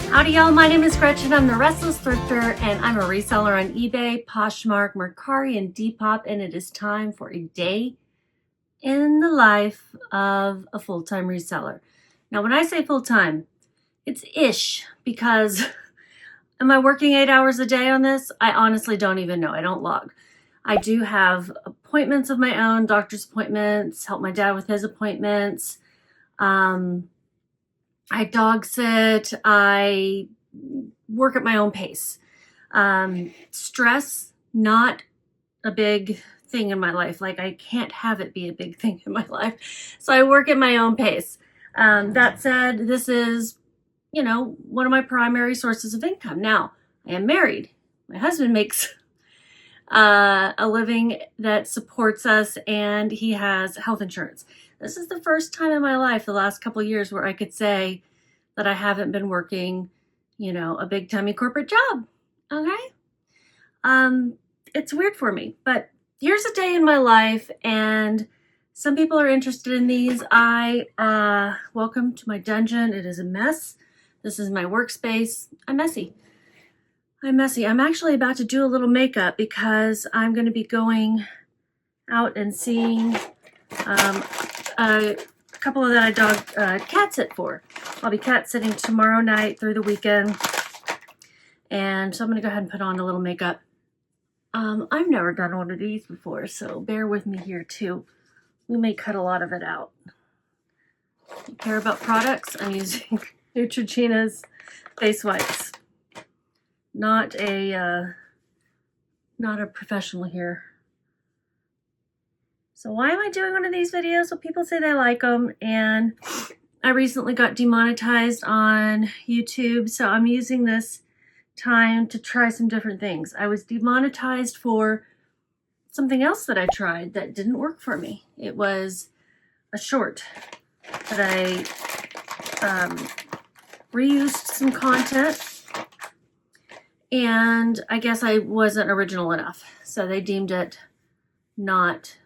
Howdy y'all, my name is Gretchen. I'm the Restless Thrifter and I'm a reseller on eBay, Poshmark, Mercari, and Depop, and it is time for a day in the life of a full-time reseller. Now when I say full-time, it's ish, because am I working 8 hours a day on this? I honestly don't even know. I don't log. I do have appointments of my own, doctor's appointments, help my dad with his appointments. I dog sit, I work at my own pace. Stress, not a big thing in my life. Like, I can't have it be a big thing in my life. So I work at my own pace. That said, this is, one of my primary sources of income. Now, I am married. My husband makes a living that supports us, and he has health insurance. This is the first time in my life, the last couple of years, where I could say that I haven't been working, a big timey corporate job. Okay. It's weird for me, but here's a day in my life, and some people are interested in these. Welcome to my dungeon. It is a mess. This is my workspace. I'm messy. I'm actually about to do a little makeup because I'm going to be going out and seeing a couple of that I dog cat sit for. I'll be cat sitting tomorrow night through the weekend, and so I'm going to go ahead and put on a little makeup. I've never done one of these before, so bear with me here too. We may cut a lot of it out. You care about products? I'm using Neutrogena's face wipes. Not a professional here. So why am I doing one of these videos? Well, people say they like them, and I recently got demonetized on YouTube, so I'm using this time to try some different things. I was demonetized for something else that I tried that didn't work for me. It was a short that I reused some content, and I guess I wasn't original enough. So they deemed it not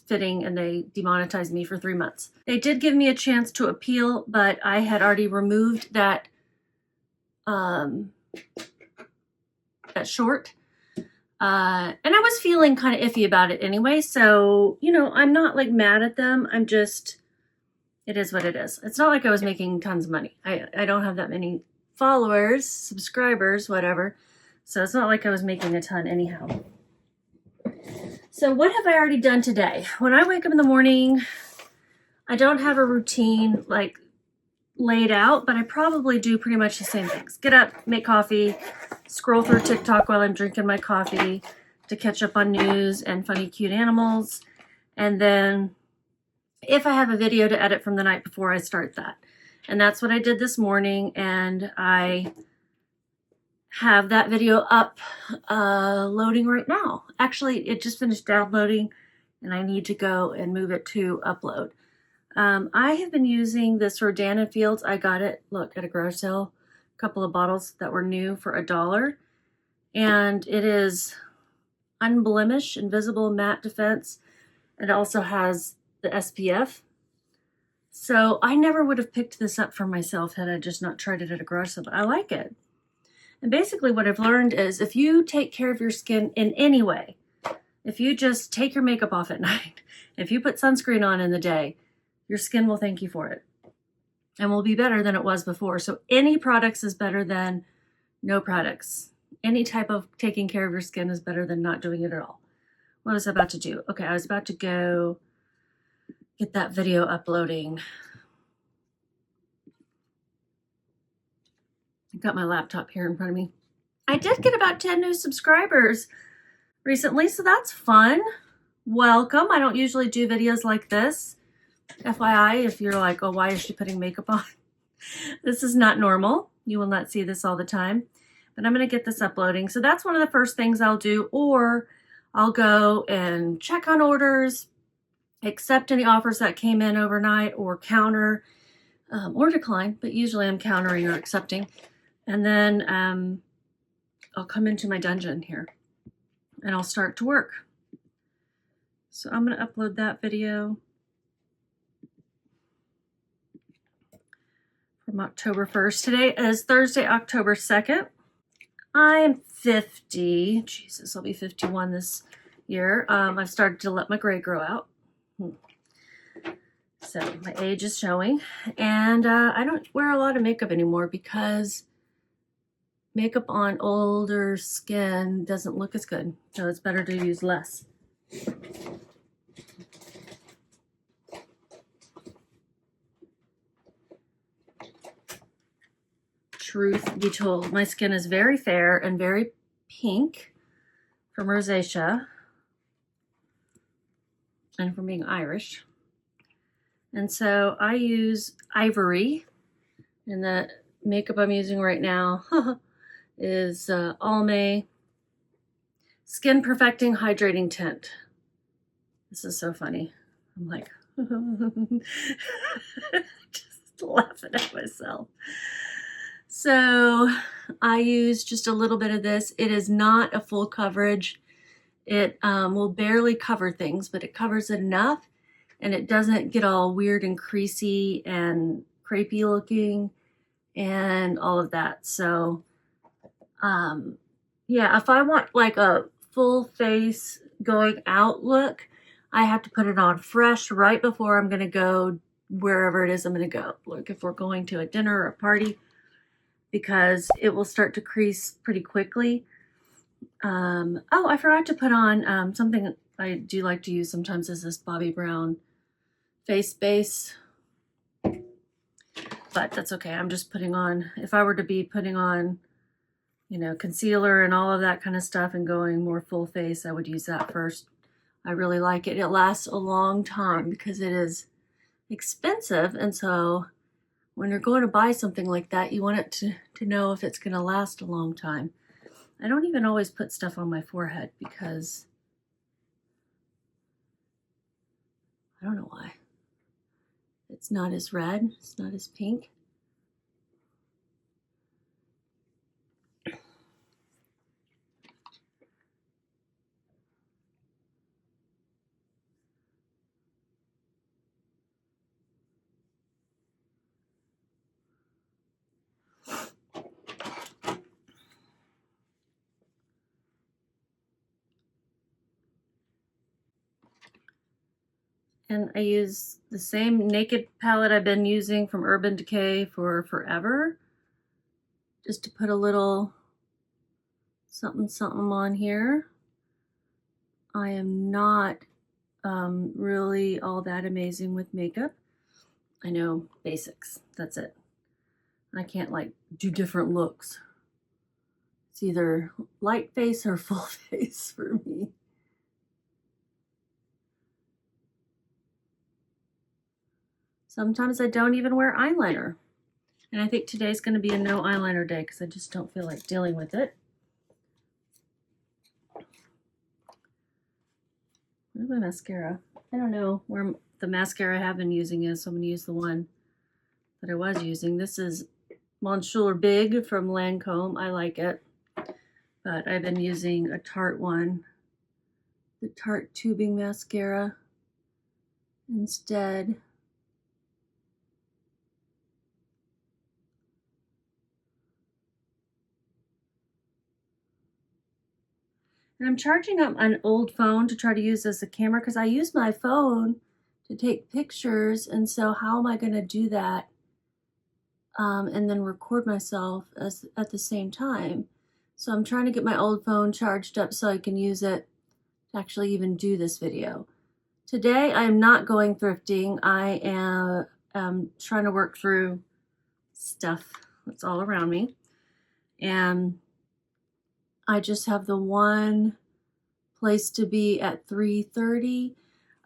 fitting, and they demonetized me for 3 months. They did give me a chance to appeal, but I had already removed that short. And I was feeling kind of iffy about it anyway. So, I'm not like mad at them. I'm just, it is what it is. It's not like I was making tons of money. I don't have that many followers, subscribers, whatever. So it's not like I was making a ton anyhow. So what have I already done today? When I wake up in the morning, I don't have a routine like laid out, but I probably do pretty much the same things. Get up, make coffee, scroll through TikTok while I'm drinking my coffee to catch up on news and funny, cute animals. And then if I have a video to edit from the night before, I start that. And that's what I did this morning, and I have that video up loading right now. Actually, it just finished downloading, and I need to go and move it to upload. I have been using this Rodan & Fields. I got it, look, at a garage sale. A couple of bottles that were new for $1. And it is unblemished, invisible matte defense. It also has the SPF. So I never would have picked this up for myself had I just not tried it at a garage sale, but I like it. And basically what I've learned is if you take care of your skin in any way, if you just take your makeup off at night, if you put sunscreen on in the day, your skin will thank you for it and will be better than it was before. So any products is better than no products. Any type of taking care of your skin is better than not doing it at all. What was I about to do? Okay, I was about to go get that video uploading. I've got my laptop here in front of me. I did get about 10 new subscribers recently, so that's fun. Welcome. I don't usually do videos like this. FYI, if you're like, oh, why is she putting makeup on? This is not normal. You will not see this all the time. But I'm going to get this uploading. So that's one of the first things I'll do, or I'll go and check on orders, accept any offers that came in overnight, or counter or decline, but usually I'm countering or accepting. And then I'll come into my dungeon here and I'll start to work. So I'm going to upload that video for from October 1st. Today is Thursday, October 2nd. I am 50. Jesus, I'll be 51 this year. I've started to let my gray grow out. So my age is showing. And I don't wear a lot of makeup anymore because makeup on older skin doesn't look as good. So it's better to use less. Truth be told, my skin is very fair and very pink from rosacea and from being Irish. And so I use Ivory, and the makeup I'm using right now is Almay Skin Perfecting Hydrating Tint. This is so funny. I'm like, just laughing at myself. So I use just a little bit of this. It is not a full coverage. It will barely cover things, but it covers it enough, and it doesn't get all weird and creasy and crepey looking and all of that. So yeah, if I want like a full face going out look, I have to put it on fresh right before I'm going to go wherever it is I'm going to go. Like if we're going to a dinner or a party, because it will start to crease pretty quickly. Oh, I forgot to put on something I do like to use sometimes is this Bobbi Brown face base. But that's okay. I'm just putting on, if I were to be putting on, you know, concealer and all of that kind of stuff and going more full face, I would use that first. I really like it. It lasts a long time because it is expensive. And so when you're going to buy something like that, you want it to know if it's going to last a long time. I don't even always put stuff on my forehead because I don't know why. It's not as red. It's not as pink. And I use the same Naked palette I've been using from Urban Decay for forever. Just to put a little something something on here. I am not really all that amazing with makeup. I know basics, that's it. I can't like do different looks. It's either light face or full face for me. Sometimes I don't even wear eyeliner. And I think today's going to be a no eyeliner day because I just don't feel like dealing with it. Where's my mascara? I don't know where the mascara I have been using is, so I'm going to use the one that I was using. This is Monsieur Big from Lancome. I like it. But I've been using a Tarte one, the Tarte tubing mascara instead. And I'm charging up an old phone to try to use as a camera because I use my phone to take pictures. And so how am I going to do that and then record myself at the same time? So I'm trying to get my old phone charged up so I can use it to actually even do this video. Today I'm not going thrifting. I am trying to work through stuff that's all around me. And I just have the one place to be at 3:30.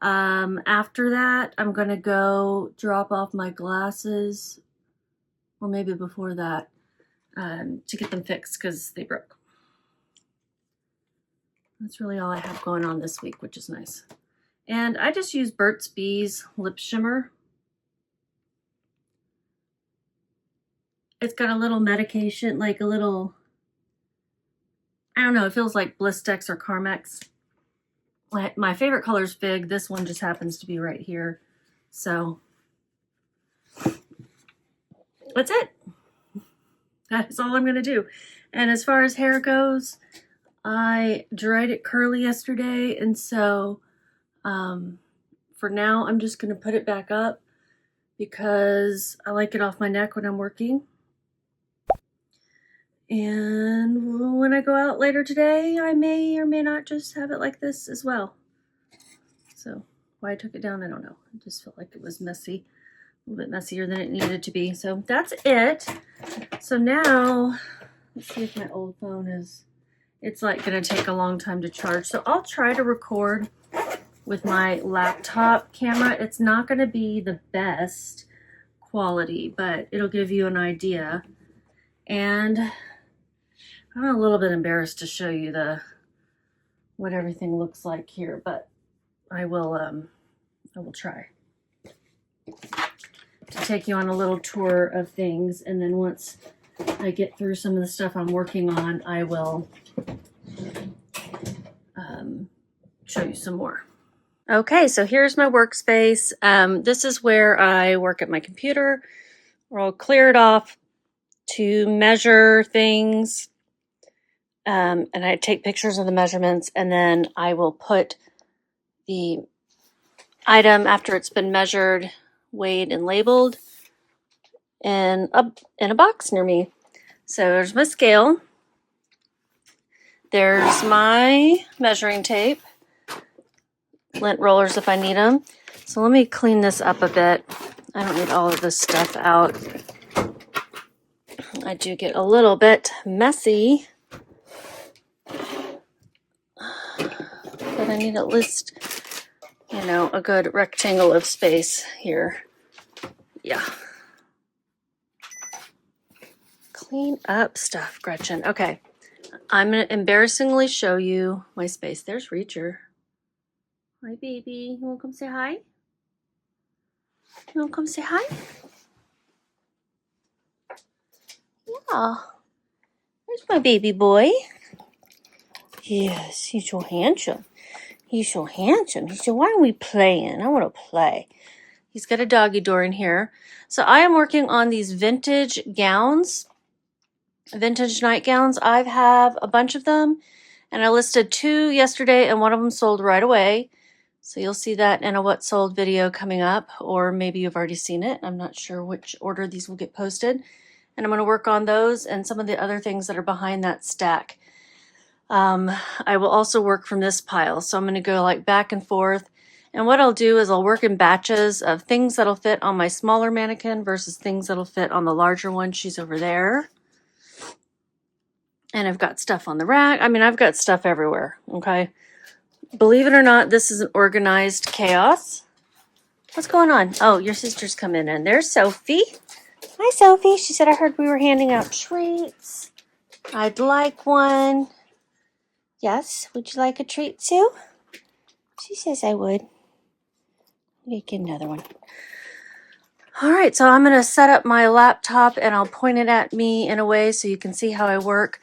After that, I'm going to go drop off my glasses, or maybe before that, to get them fixed because they broke. That's really all I have going on this week, which is nice. And I just use Burt's Bees Lip Shimmer. It's got a little medication, like a little, I don't know, it feels like Blistex or Carmex. My favorite color is Fig. This one just happens to be right here. So that's it. That's all I'm going to do. And as far as hair goes, I dried it curly yesterday. And so for now, I'm just going to put it back up because I like it off my neck when I'm working. And when I go out later today, I may or may not just have it like this as well. So why I took it down, I don't know. I just felt like it was messy, a little bit messier than it needed to be. So that's it. So now, let's see if my old phone is, it's like gonna take a long time to charge. So I'll try to record with my laptop camera. It's not gonna be the best quality, but it'll give you an idea. And I'm a little bit embarrassed to show you what everything looks like here, but I will try to take you on a little tour of things, and then once I get through some of the stuff I'm working on, I will show you some more. Okay, so here's my workspace. This is where I work at my computer, where I'll clear it off to measure things. And I take pictures of the measurements, and then I will put the item after it's been measured, weighed, and labeled in a box near me. So there's my scale. There's my measuring tape, lint rollers if I need them. So let me clean this up a bit. I don't need all of this stuff out. I do get a little bit messy, but I need at least, you know, a good rectangle of space here. Yeah. Clean up stuff, Gretchen. Okay. I'm going to embarrassingly show you my space. There's Reacher. Hi, baby. You want to come say hi? You want to come say hi? Yeah. There's my baby boy. Yes, he's so handsome. He's so handsome. He said, why are we playing? I want to play. He's got a doggy door in here. So I am working on these vintage gowns, vintage nightgowns. I have a bunch of them, and I listed 2 yesterday, and one of them sold right away. So you'll see that in a what sold video coming up, or maybe you've already seen it. I'm not sure which order these will get posted. And I'm going to work on those and some of the other things that are behind that stack. I will also work from this pile. So I'm going to go like back and forth. And what I'll do is I'll work in batches of things that'll fit on my smaller mannequin versus things that'll fit on the larger one. She's over there. And I've got stuff on the rack. I mean, I've got stuff everywhere. Okay. Believe it or not, this is an organized chaos. What's going on? Oh, your sister's coming in. There's Sophie. Hi, Sophie. She said, I heard we were handing out treats. I'd like one. Yes. Would you like a treat, Sue? She says I would. Let get another one. All right, so I'm going to set up my laptop, and I'll point it at me in a way so you can see how I work.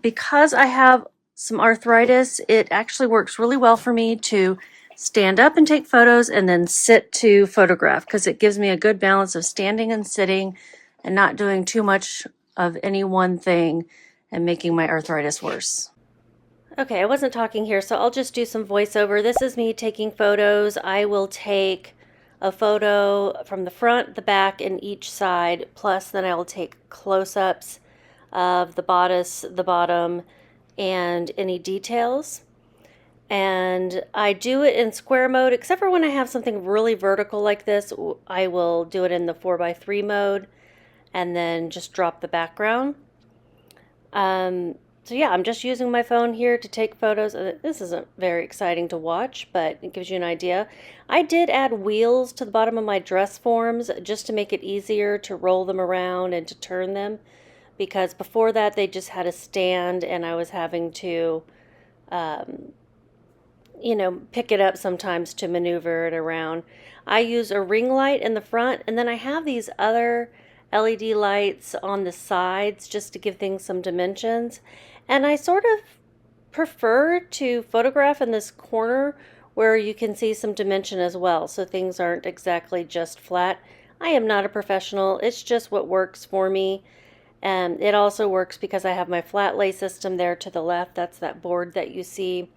Because I have some arthritis, it actually works really well for me to stand up and take photos and then sit to photograph, because it gives me a good balance of standing and sitting and not doing too much of any one thing and making my arthritis worse. Okay, I wasn't talking here, so I'll just do some voiceover. This is me taking photos. I will take a photo from the front, the back, and each side, plus then I will take close-ups of the bodice, the bottom, and any details. And I do it in square mode, except for when I have something really vertical like this. I will do it in the 4x3 mode and then just drop the background. So yeah, I'm just using my phone here to take photos. This isn't very exciting to watch, but it gives you an idea. I did add wheels to the bottom of my dress forms just to make it easier to roll them around and to turn them, because before that they just had a stand and I was having to pick it up sometimes to maneuver it around. I use a ring light in the front, and then I have these other LED lights on the sides just to give things some dimensions. And I sort of prefer to photograph in this corner where you can see some dimension as well, so things aren't exactly just flat. I am not a professional. It's just what works for me. And it also works because I have my flat lay system there to the left. That's that board that you see.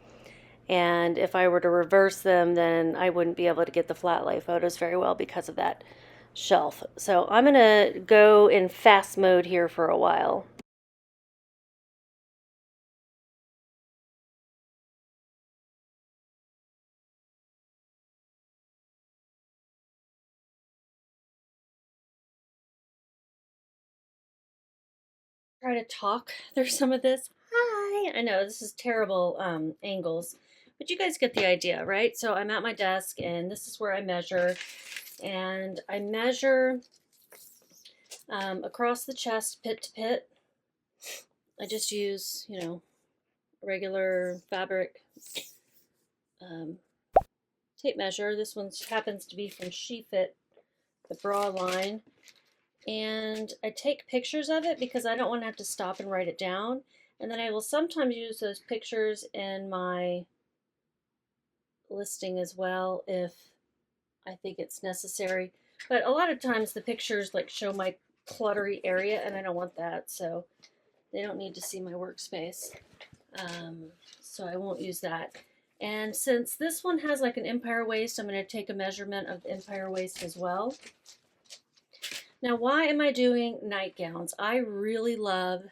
And if I were to reverse them, then I wouldn't be able to get the flat lay photos very well because of that shelf. So I'm going to go in fast mode here for a while. Try to talk through some of this. Hi. I know this is terrible angles, but you guys get the idea, right? So I'm at my desk and this is where I measure, and I measure across the chest, pit to pit. I just use, regular fabric um, tape measure. This one happens to be from SheFit, the bra line. And I take pictures of it because I don't want to have to stop and write it down. And then I will sometimes use those pictures in my listing as well if I think it's necessary. But a lot of times the pictures like show my cluttery area and I don't want that, so they don't need to see my workspace. So I won't use that. And since this one has like an empire waist, I'm going to take a measurement of the empire waist as well. Now, why am I doing nightgowns? I really love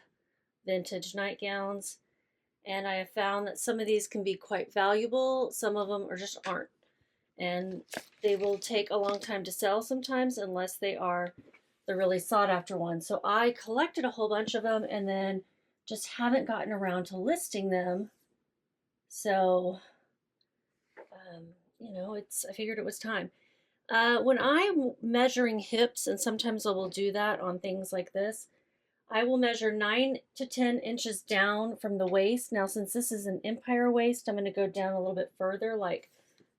vintage nightgowns, and I have found that some of these can be quite valuable. Some of them just aren't, and they will take a long time to sell sometimes unless they are the really sought after ones. So I collected a whole bunch of them and then just haven't gotten around to listing them. So, I figured it was time. When I'm measuring hips, and sometimes I will do that on things like this, I will measure 9 to 10 inches down from the waist. Now, since this is an empire waist, I'm going to go down a little bit further, like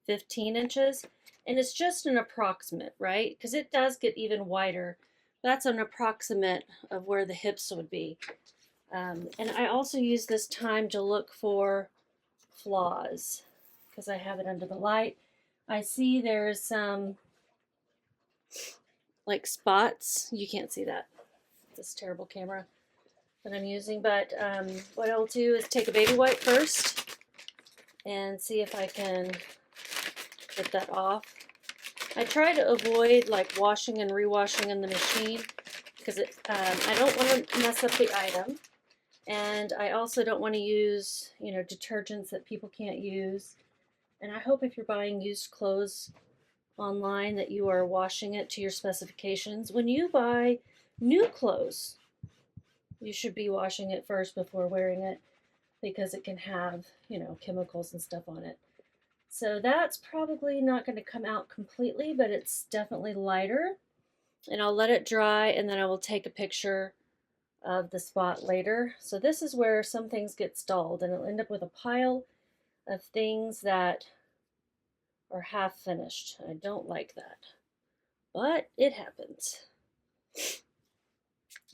15 inches. And it's just an approximate, right? Because it does get even wider. That's an approximate of where the hips would be. And I also use this time to look for flaws because I have it under the light. I see there's some like spots. You can't see that, this terrible camera that I'm using, but what I'll do is take a baby wipe first and see if I can get that off. I try to avoid like washing and rewashing in the machine because I don't want to mess up the item, and I also don't want to use detergents that people can't use. And I hope if you're buying used clothes online that you are washing it to your specifications. When you buy new clothes, you should be washing it first before wearing it because it can have, chemicals and stuff on it. So that's probably not going to come out completely, but it's definitely lighter. And I'll let it dry and then I will take a picture of the spot later. So this is where some things get stalled and it'll end up with a pile of things that are half finished. I don't like that, but it happens.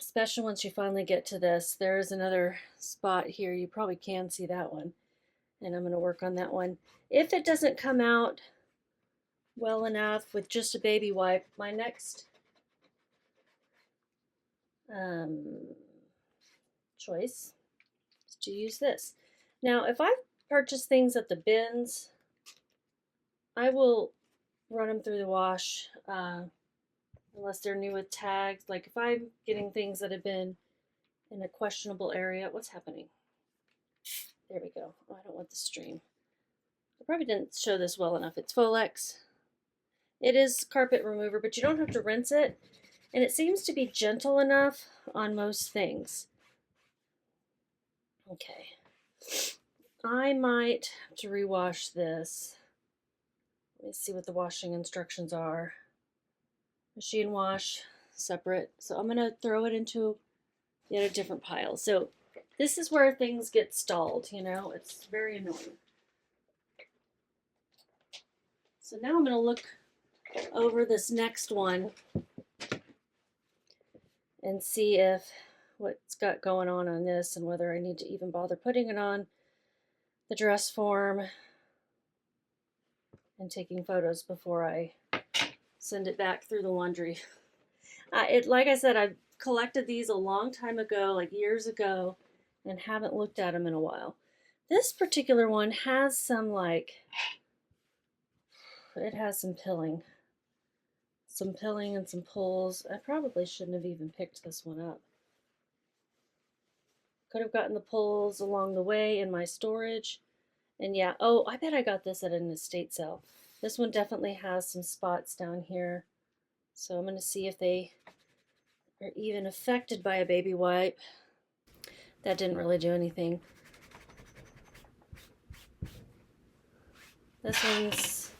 Especially once you finally get to this. There is another spot here. You probably can see that one. And I'm going to work on that one. If it doesn't come out well enough with just a baby wipe, my next choice is to use this. Now, if I purchase things at the bins, I will run them through the wash unless they're new with tags. Like if I'm getting things that have been in a questionable area, what's happening? There we go. Oh, I don't want the stream. I probably didn't show this well enough. It's Folex. It is carpet remover, but you don't have to rinse it. And it seems to be gentle enough on most things. Okay. I might have to rewash this. Let me see what the washing instructions are. Machine wash, separate. So I'm going to throw it into yet a different pile. So this is where things get stalled, It's very annoying. So now I'm going to look over this next one and see if what's got going on this and whether I need to even bother putting it on the dress form and taking photos before I send it back through the laundry. Like I said, I collected these a long time ago, like years ago, and haven't looked at them in a while. This particular one has some it has some pilling and some pulls. I probably shouldn't have even picked this one up. Could have gotten the pulls along the way in my storage. And yeah, oh, I bet I got this at an estate sale. This one definitely has some spots down here. So I'm going to see if they are even affected by a baby wipe. That didn't really do anything. This one's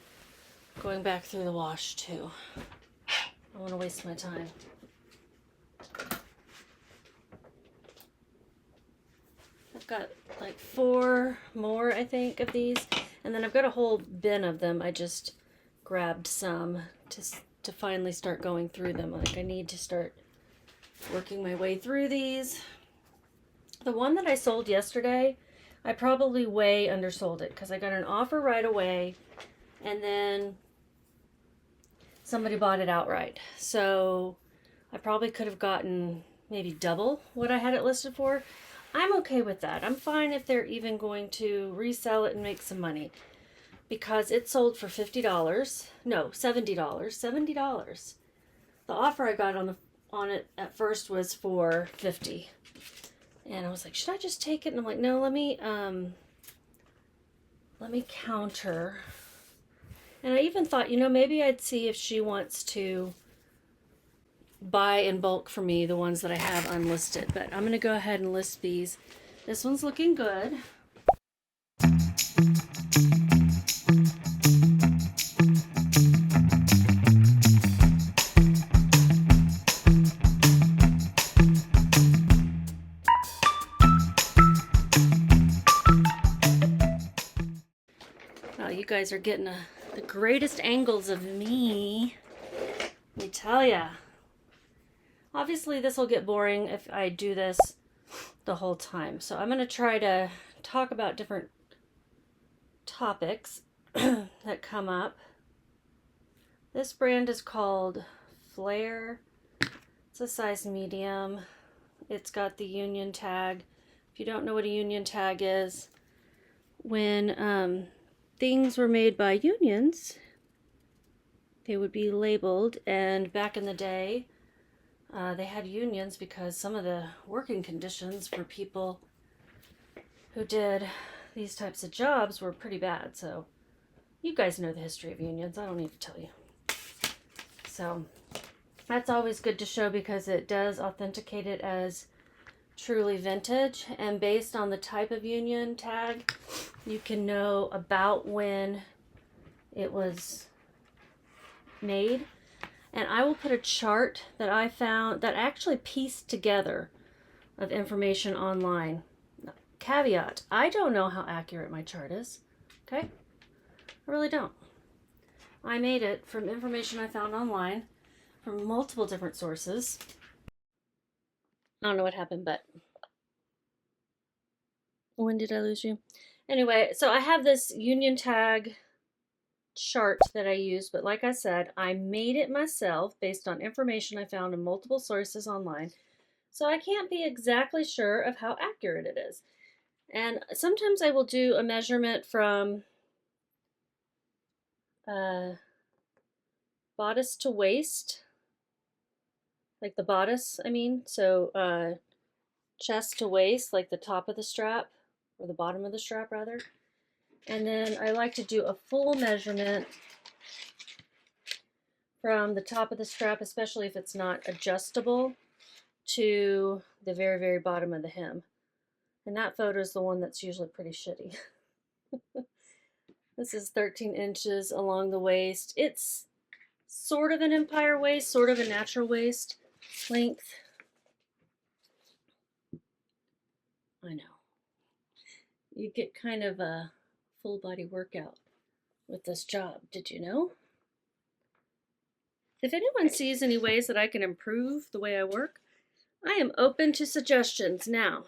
going back through the wash too. I don't want to waste my time. I've got like 4 more, I think, of these. And then I've got a whole bin of them. I just grabbed some to finally start going through them. Like, I need to start working my way through these. The one that I sold yesterday, I probably way undersold it because I got an offer right away and then somebody bought it outright. So I probably could have gotten maybe double what I had it listed for. I'm okay with that. I'm fine if they're even going to resell it and make some money, because it sold for $50. No, $70. $70. The offer I got on it at first was for $50. And I was like, should I just take it? And I'm like, no, let me counter. And I even thought, maybe I'd see if she wants to buy in bulk for me the ones that I have unlisted. But I'm going to go ahead and list these. This one's looking good. Wow, you guys are getting the greatest angles of me. Let me tell ya. Obviously, this will get boring if I do this the whole time. So I'm going to try to talk about different topics that come up. This brand is called Flare. It's a size medium. It's got the union tag. If you don't know what a union tag is, when things were made by unions, they would be labeled. And back in the day, they had unions because some of the working conditions for people who did these types of jobs were pretty bad. So you guys know the history of unions. I don't need to tell you. So that's always good to show because it does authenticate it as truly vintage. And based on the type of union tag, you can know about when it was made. And I will put a chart that I found that actually pieced together of information online. Caveat, I don't know how accurate my chart is. Okay? I really don't. I made it from information I found online from multiple different sources. I don't know what happened, but when did I lose you? Anyway, so I have this union tag chart that I use, but like I said, I made it myself based on information I found in multiple sources online. So I can't be exactly sure of how accurate it is. And sometimes I will do a measurement from bodice to waist, like the bodice, I mean. So chest to waist, like the top of the strap, or the bottom of the strap rather. And then I like to do a full measurement from the top of the strap, especially if it's not adjustable, to the very, very bottom of the hem. And that photo is the one that's usually pretty shitty. This is 13 inches along the waist. It's sort of an empire waist, sort of a natural waist length. I know. You get kind of a full body workout with this job, did you know? If anyone sees any ways that I can improve the way I work, I am open to suggestions now.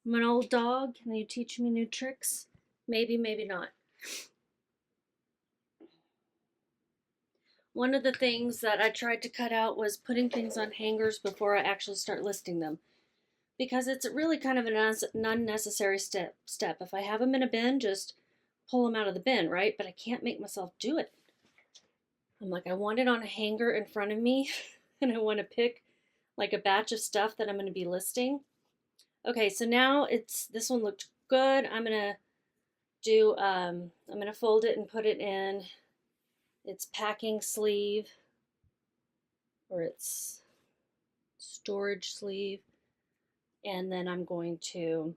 I'm an old dog. Can you teach me new tricks? Maybe, maybe not. One of the things that I tried to cut out was putting things on hangers before I actually start listing them, because it's really kind of an unnecessary step. If I have them in a bin, just pull them out of the bin, right? But I can't make myself do it. I'm like, I want it on a hanger in front of me and I want to pick like a batch of stuff that I'm going to be listing. Okay, so now this one looked good. I'm going to fold it and put it in its packing sleeve or its storage sleeve. And then I'm going to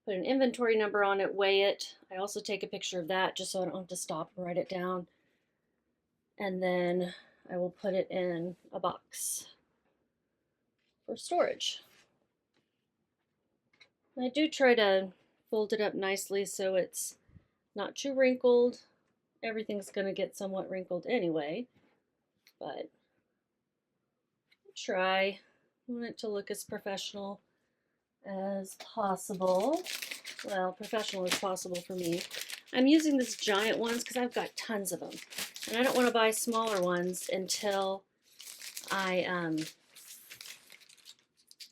put an inventory number on it, weigh it. I also take a picture of that just so I don't have to stop and write it down. And then I will put it in a box for storage. I do try to fold it up nicely so it's not too wrinkled. Everything's going to get somewhat wrinkled anyway, but try. I want it to look as professional as possible. Well, professional as possible for me. I'm using this giant ones because I've got tons of them. And I don't want to buy smaller ones until I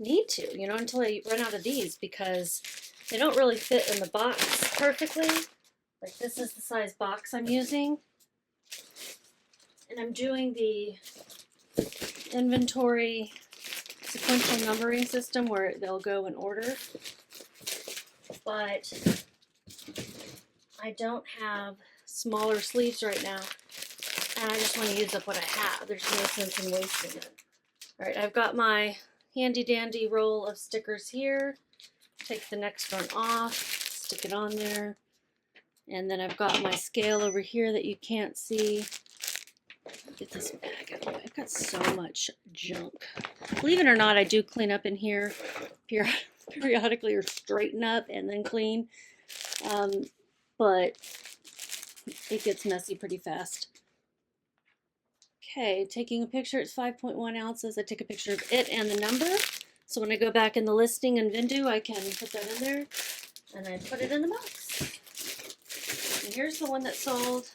need to, until I run out of these, because they don't really fit in the box perfectly. Like, this is the size box I'm using. And I'm doing the inventory sequential numbering system where they'll go in order. But I don't have smaller sleeves right now, and I just want to use up what I have. There's no sense in wasting it. All right, I've got my handy dandy roll of stickers here. Take the next one off, stick it on there. And then I've got my scale over here that you can't see. Get this bag out. I've got so much junk. Believe it or not, I do clean up in here periodically, or straighten up and then clean. But it gets messy pretty fast. Okay, taking a picture. It's 5.1 ounces. I take a picture of it and the number. So when I go back in the listing in Vendoo, I can put that in there. And I put it in the box. And here's the one that sold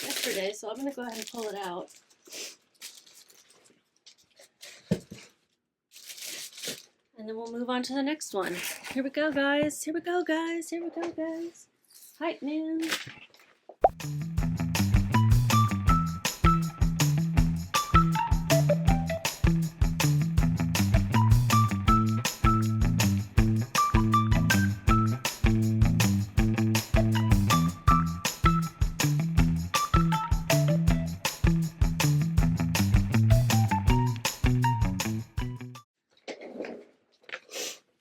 yesterday, so I'm going to go ahead and pull it out. And then we'll move on to the next one. Here we go, guys. Here we go, guys. Here we go, guys. Hype, man.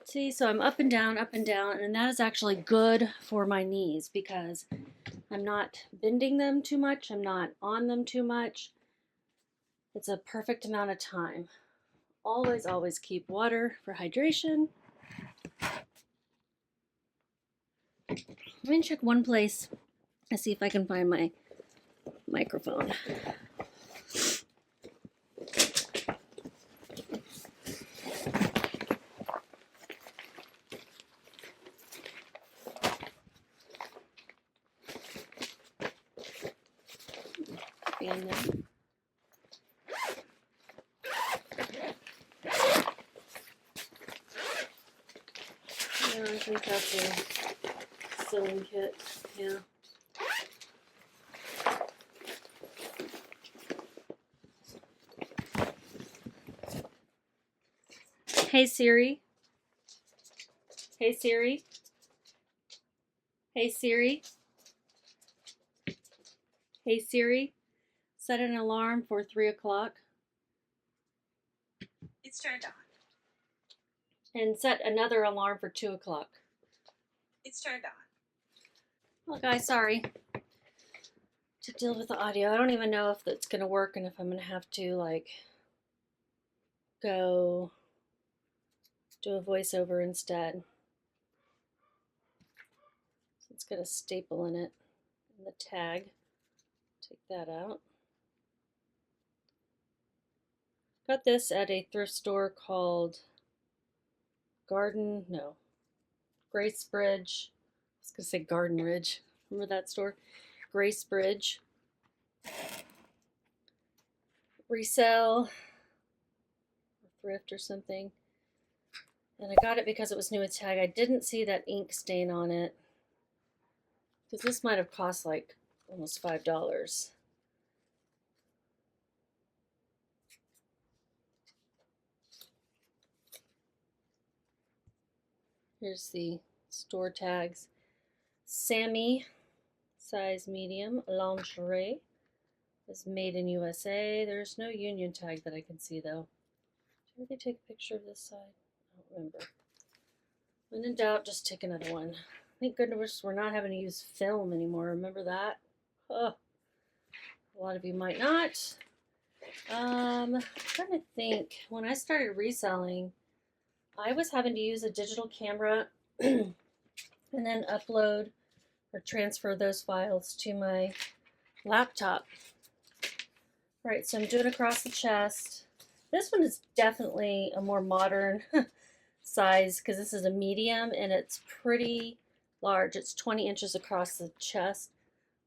See, so I'm up and down, and that is actually good for my knees because I'm not bending them too much. I'm not on them too much. It's a perfect amount of time. Always, always keep water for hydration. Let me check one place and see if I can find my microphone. And then yeah, I think that's a sewing kit. Yeah. Hey Siri. Hey Siri. Hey Siri. Hey Siri. Set an alarm for 3 o'clock. It's turned on. And set another alarm for 2 o'clock. It's turned on. Well, guys, sorry to deal with the audio. I don't even know if that's going to work and if I'm going to have to, like, go do a voiceover instead. So it's got a staple in it and the tag. Take that out. Got this at a thrift store called Grace Bridge. I was going to say Garden Ridge. Remember that store? Grace Bridge. Resell, or thrift or something. And I got it because it was new with tag. I didn't see that ink stain on it. Because this might have cost like almost $5. Here's the store tags. Sammy, size medium, lingerie. Is made in USA. There's no union tag that I can see though. Did they take a picture of this side? I don't remember. When in doubt, just take another one. Thank goodness we're not having to use film anymore. Remember that? Oh, a lot of you might not. I'm trying to think. When I started reselling, I was having to use a digital camera and then upload or transfer those files to my laptop. Right, so I'm doing across the chest. This one is definitely a more modern size because this is a medium and it's pretty large. It's 20 inches across the chest.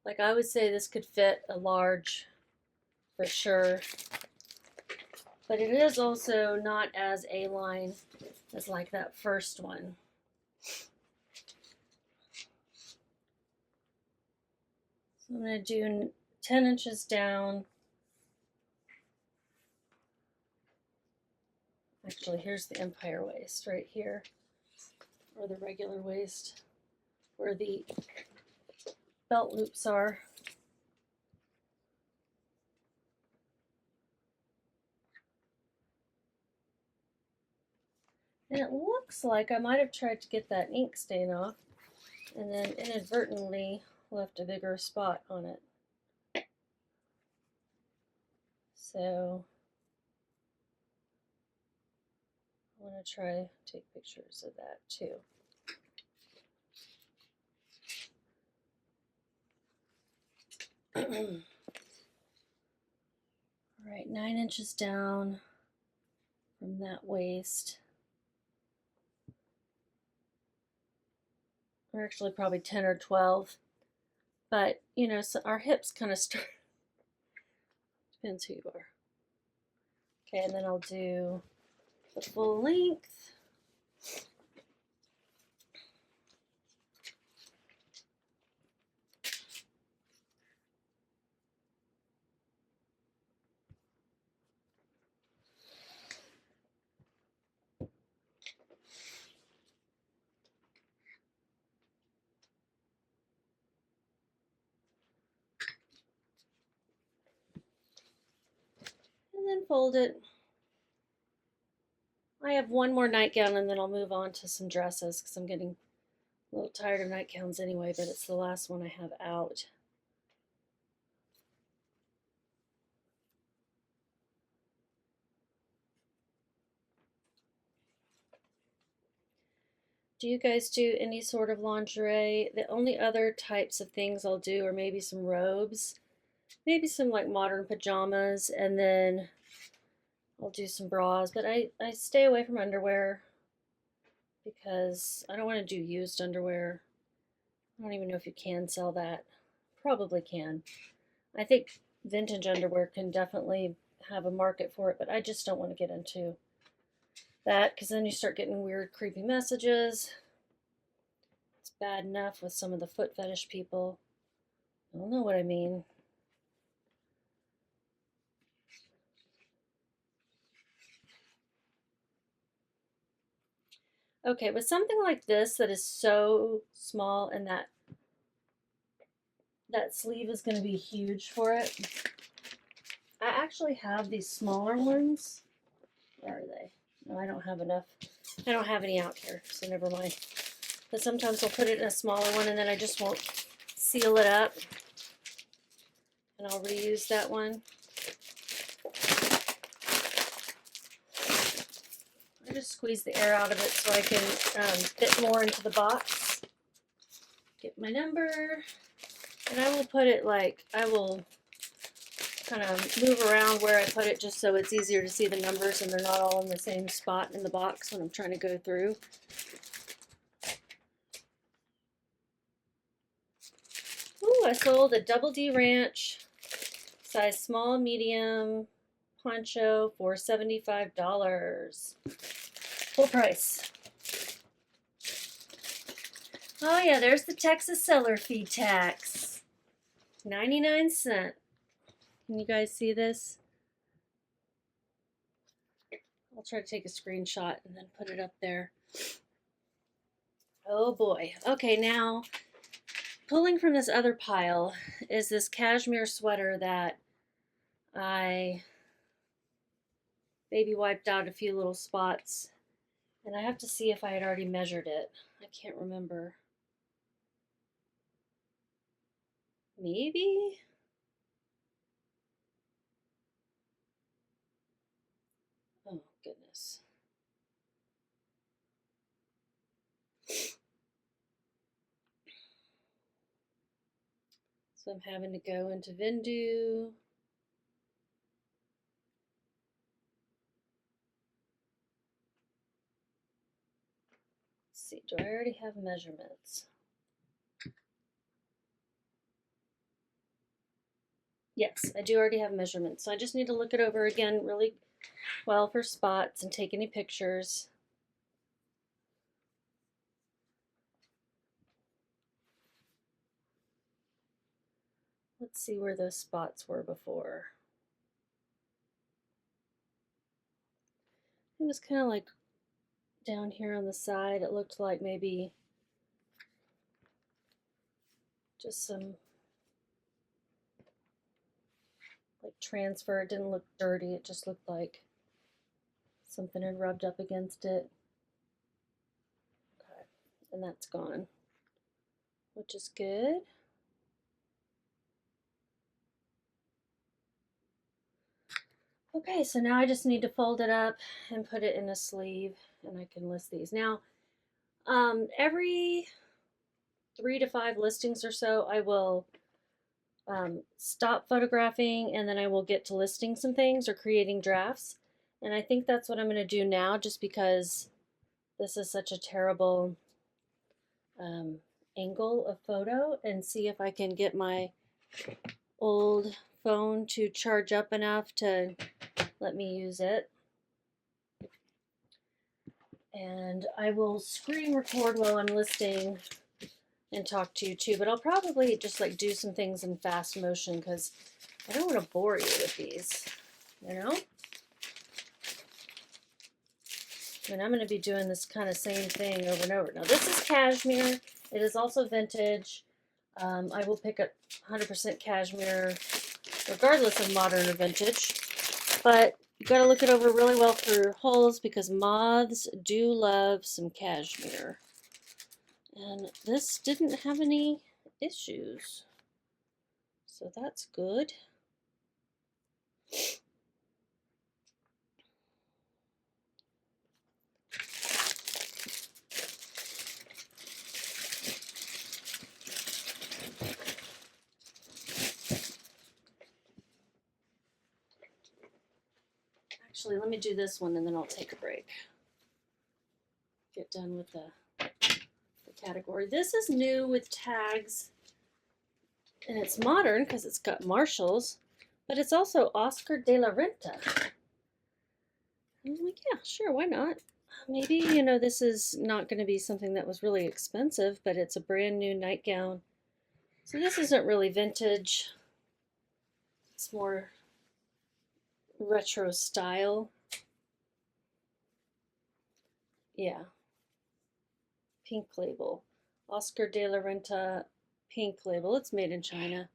Like I would say this could fit a large for sure. But it is also not as A-line as like that first one. So I'm going to do 10 inches down. Actually, here's the empire waist right here, or the regular waist, where the belt loops are. And it looks like I might have tried to get that ink stain off and then inadvertently left a bigger spot on it. So I want to try to take pictures of that too. All right, 9 inches down from that waist. Or actually probably 10 or 12. But, you know, so our hips kind of start, depends who you are. Okay, and then I'll do the full length. And then fold it. I have one more nightgown and then I'll move on to some dresses because I'm getting a little tired of nightgowns anyway, but it's the last one I have out. Do you guys do any sort of lingerie? The only other types of things I'll do are maybe some robes, maybe some like modern pajamas, and then I'll do some bras, but I stay away from underwear because I don't want to do used underwear. I don't even know if you can sell that. Probably can. I think vintage underwear can definitely have a market for it, but I just don't want to get into that because then you start getting weird, creepy messages. It's bad enough with some of the foot fetish people. I don't know what I mean. Okay, with something like this that is so small and that sleeve is going to be huge for it, I actually have these smaller ones. Where are they? No, I don't have enough. I don't have any out here, so never mind. But sometimes I'll put it in a smaller one and then I just won't seal it up. And I'll reuse that one. I just squeeze the air out of it so I can fit more into the box. Get my number. And I will put it like, I will kind of move around where I put it just so it's easier to see the numbers and they're not all in the same spot in the box when I'm trying to go through. Ooh, I sold a Double D Ranch, size small, medium poncho for $75. Full price. Oh yeah, there's the Texas seller fee tax. 99¢. Can you guys see this? I'll try to take a screenshot and then put it up there. Oh boy. Okay, now pulling from this other pile is this cashmere sweater that I baby wiped out a few little spots. And I have to see if I had already measured it. I can't remember. Maybe? Oh, goodness. So I'm having to go into Vendoo. Let's see, do I already have measurements? Yes, I do already have measurements. So I just need to look it over again really well for spots and take any pictures. Let's see where those spots were before. It was kind of like down here on the side. It looked like maybe just some like transfer. It didn't look dirty. It just looked like something had rubbed up against it. Okay, and that's gone, which is good. Okay, so now I just need to fold it up and put it in a sleeve, and I can list these. Now, every 3 to 5 listings or so, I will stop photographing, and then I will get to listing some things or creating drafts. And I think that's what I'm going to do now, just because this is such a terrible angle of photo, and see if I can get my old phone to charge up enough to let me use it. And I will screen record while I'm listing and talk to you too, but I'll probably just like do some things in fast motion because I don't want to bore you with these, you know? And I'm going to be doing this kind of same thing over and over. Now this is cashmere. It is also vintage. I will pick up 100% cashmere regardless of modern or vintage, but you got to look it over really well for holes because moths do love some cashmere. And this didn't have any issues, so that's good. Actually, let me do this one and then I'll take a break. Get done with the category. This is new with tags, and it's modern because it's got Marshalls, but it's also Oscar de la Renta. I'm like, yeah, sure, why not? Maybe, you know, this is not going to be something that was really expensive, but it's a brand new nightgown. So this isn't really vintage. It's more retro style. Yeah. Pink label. Oscar de la Renta pink label. It's made in China.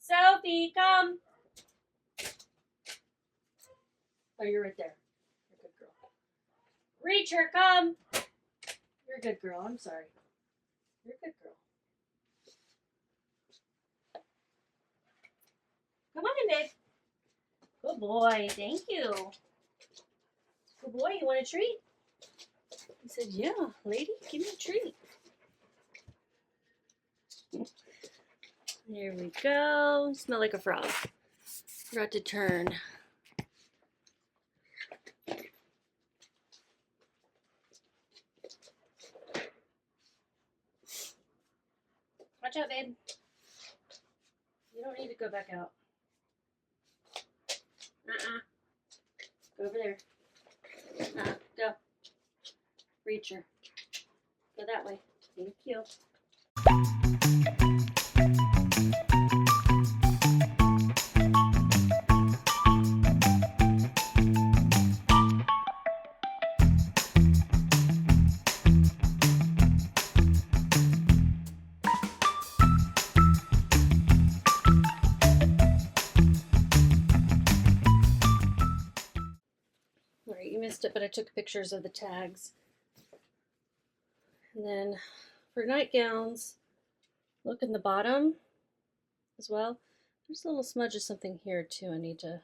Sophie, come. Oh, you're right there. You're a good girl. Reacher, come. You're a good girl. I'm sorry. You're a good girl. Come on in, babe. Good boy. Thank you. Good boy. You want a treat? He said, yeah, lady, give me a treat. Here we go. Smell like a frog. Forgot to turn. Watch out, babe. You don't need to go back out. Go over there. Go. Reacher. Go that way. Thank you. Alright, you missed it, but I took pictures of the tags. And then for nightgowns, look in the bottom as well. There's a little smudge of something here too I need to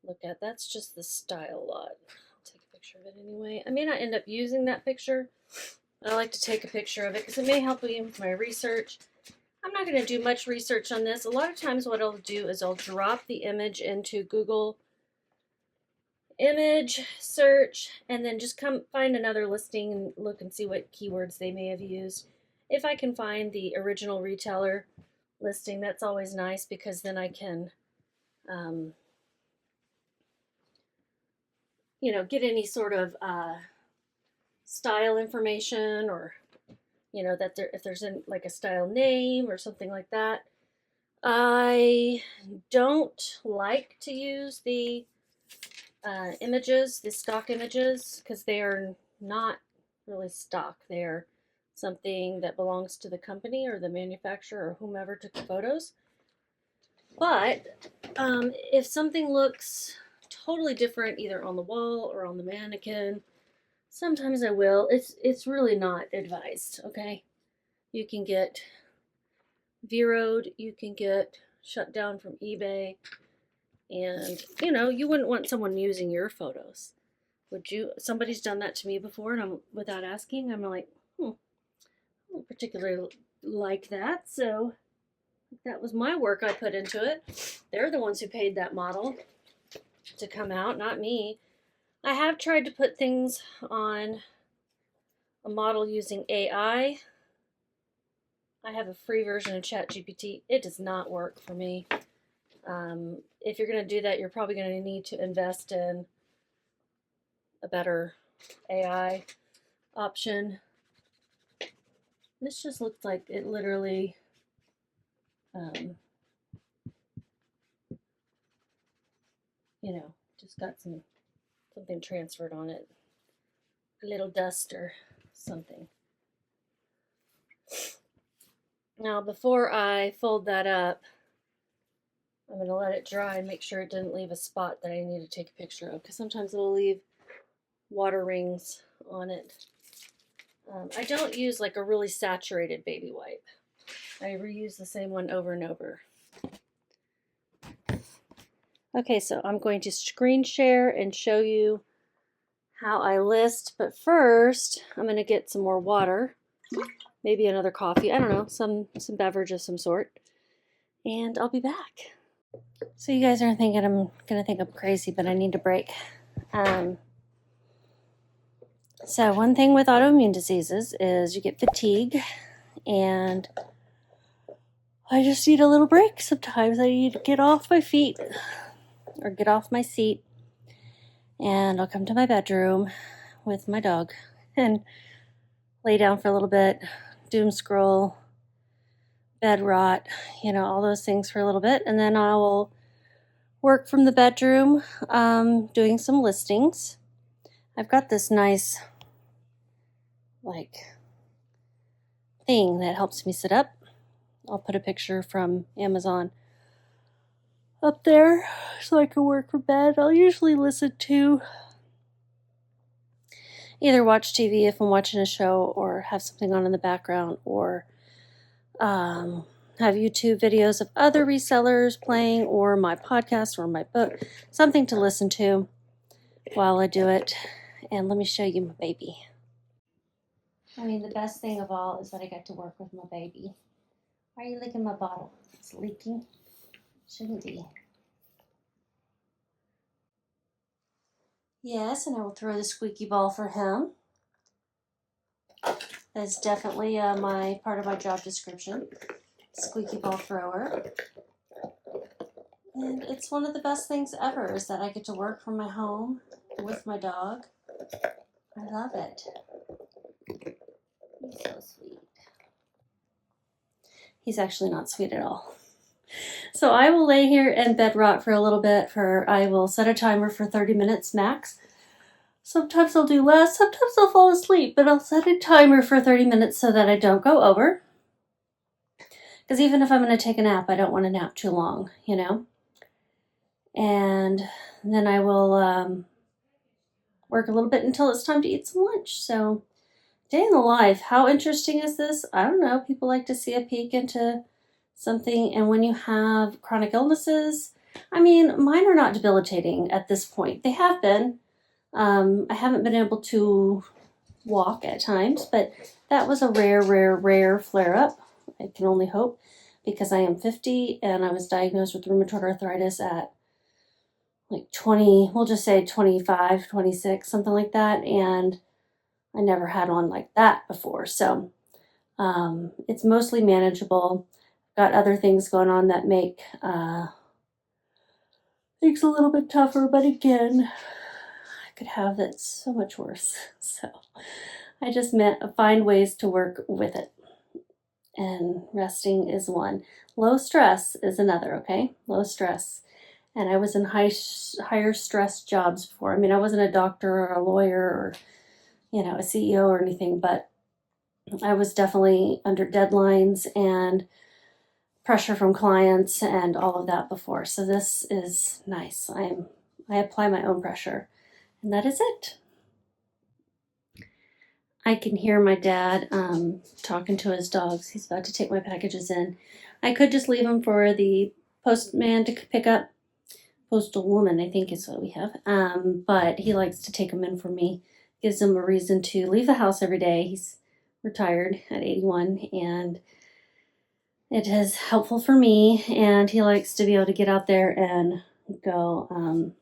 look at. That's just the style lot. I'll take a picture of it anyway. I may not end up using that picture, but I like to take a picture of it because it may help me with my research. I'm not going to do much research on this. A lot of times what I'll do is I'll drop the image into Google image search and then just come find another listing and look and see what keywords they may have used. If I can find the original retailer listing, that's always nice because then I can get any sort of style information, or that if there's like a style name or something like that. I don't like to use the images, the stock images, because they are not really stock. They're something that belongs to the company or the manufacturer or whomever took the photos. But if something looks totally different either on the wall or on the mannequin, sometimes I will. It's really not advised, okay? You can get zeroed, you can get shut down from eBay, and you wouldn't want someone using your photos, would you? Somebody's done that to me before, and without asking, I'm like, I don't particularly like that, so that was my work I put into it. They're the ones who paid that model to come out, not me. I have tried to put things on a model using AI. I have a free version of ChatGPT. It does not work for me. If you're going to do that, you're probably going to need to invest in a better AI option. This just looks like it literally just got something transferred on it. A little dust or something. Now, before I fold that up, I'm going to let it dry and make sure it didn't leave a spot that I need to take a picture of, because sometimes it'll leave water rings on it. I don't use like a really saturated baby wipe. I reuse the same one over and over. Okay, so I'm going to screen share and show you how I list, but first I'm going to get some more water, maybe another coffee, I don't know, some beverage of some sort, and I'll be back. So you guys are thinking I'm going to think I'm crazy, but I need a break. So one thing with autoimmune diseases is you get fatigue, and I just need a little break. Sometimes I need to get off my feet or get off my seat, and I'll come to my bedroom with my dog and lay down for a little bit, doom scroll, bed rot, all those things for a little bit, and then I will work from the bedroom, doing some listings. I've got this nice thing that helps me sit up. I'll put a picture from Amazon up there so I can work from bed. I'll usually listen to either watch TV if I'm watching a show, or have something on in the background, or have YouTube videos of other resellers playing, or my podcast or my book, something to listen to while I do it. And let me show you my baby. I mean, the best thing of all is that I get to work with my baby. Why are you licking my bottle? It's leaking. Shouldn't be. Yes, and I will throw the squeaky ball for him. That's definitely my part of my job description. Squeaky ball thrower. And it's one of the best things ever is that I get to work from my home with my dog. I love it. He's so sweet. He's actually not sweet at all. So I will lay here and bed rot for a little bit. I will set a timer for 30 minutes max. Sometimes I'll do less, sometimes I'll fall asleep, but I'll set a timer for 30 minutes so that I don't go over. Because even if I'm going to take a nap, I don't want to nap too long, you know? And then I will work a little bit until it's time to eat some lunch. So, day in the life, how interesting is this? I don't know. People like to see a peek into something. And when you have chronic illnesses, I mean, mine are not debilitating at this point. They have been. I haven't been able to walk at times, but that was a rare flare-up. I can only hope, because I am 50 and I was diagnosed with rheumatoid arthritis at like 20, we'll just say 25, 26, something like that. And I never had one like that before. So it's mostly manageable. Got other things going on that make things a little bit tougher, but again, I could have it so much worse. So I just find ways to work with it. And resting is one. Low stress is another, okay? Low stress. And I was in higher stress jobs before. I mean, I wasn't a doctor or a lawyer or, you know, a CEO or anything, but I was definitely under deadlines and pressure from clients and all of that before. So this is nice. I apply my own pressure, and that is it. I can hear my dad talking to his dogs. He's about to take my packages in. I could just leave them for the postman to pick up. Postal woman, I think is what we have. But he likes to take them in for me. Gives him a reason to leave the house every day. He's retired at 81, and it is helpful for me. And he likes to be able to get out there and go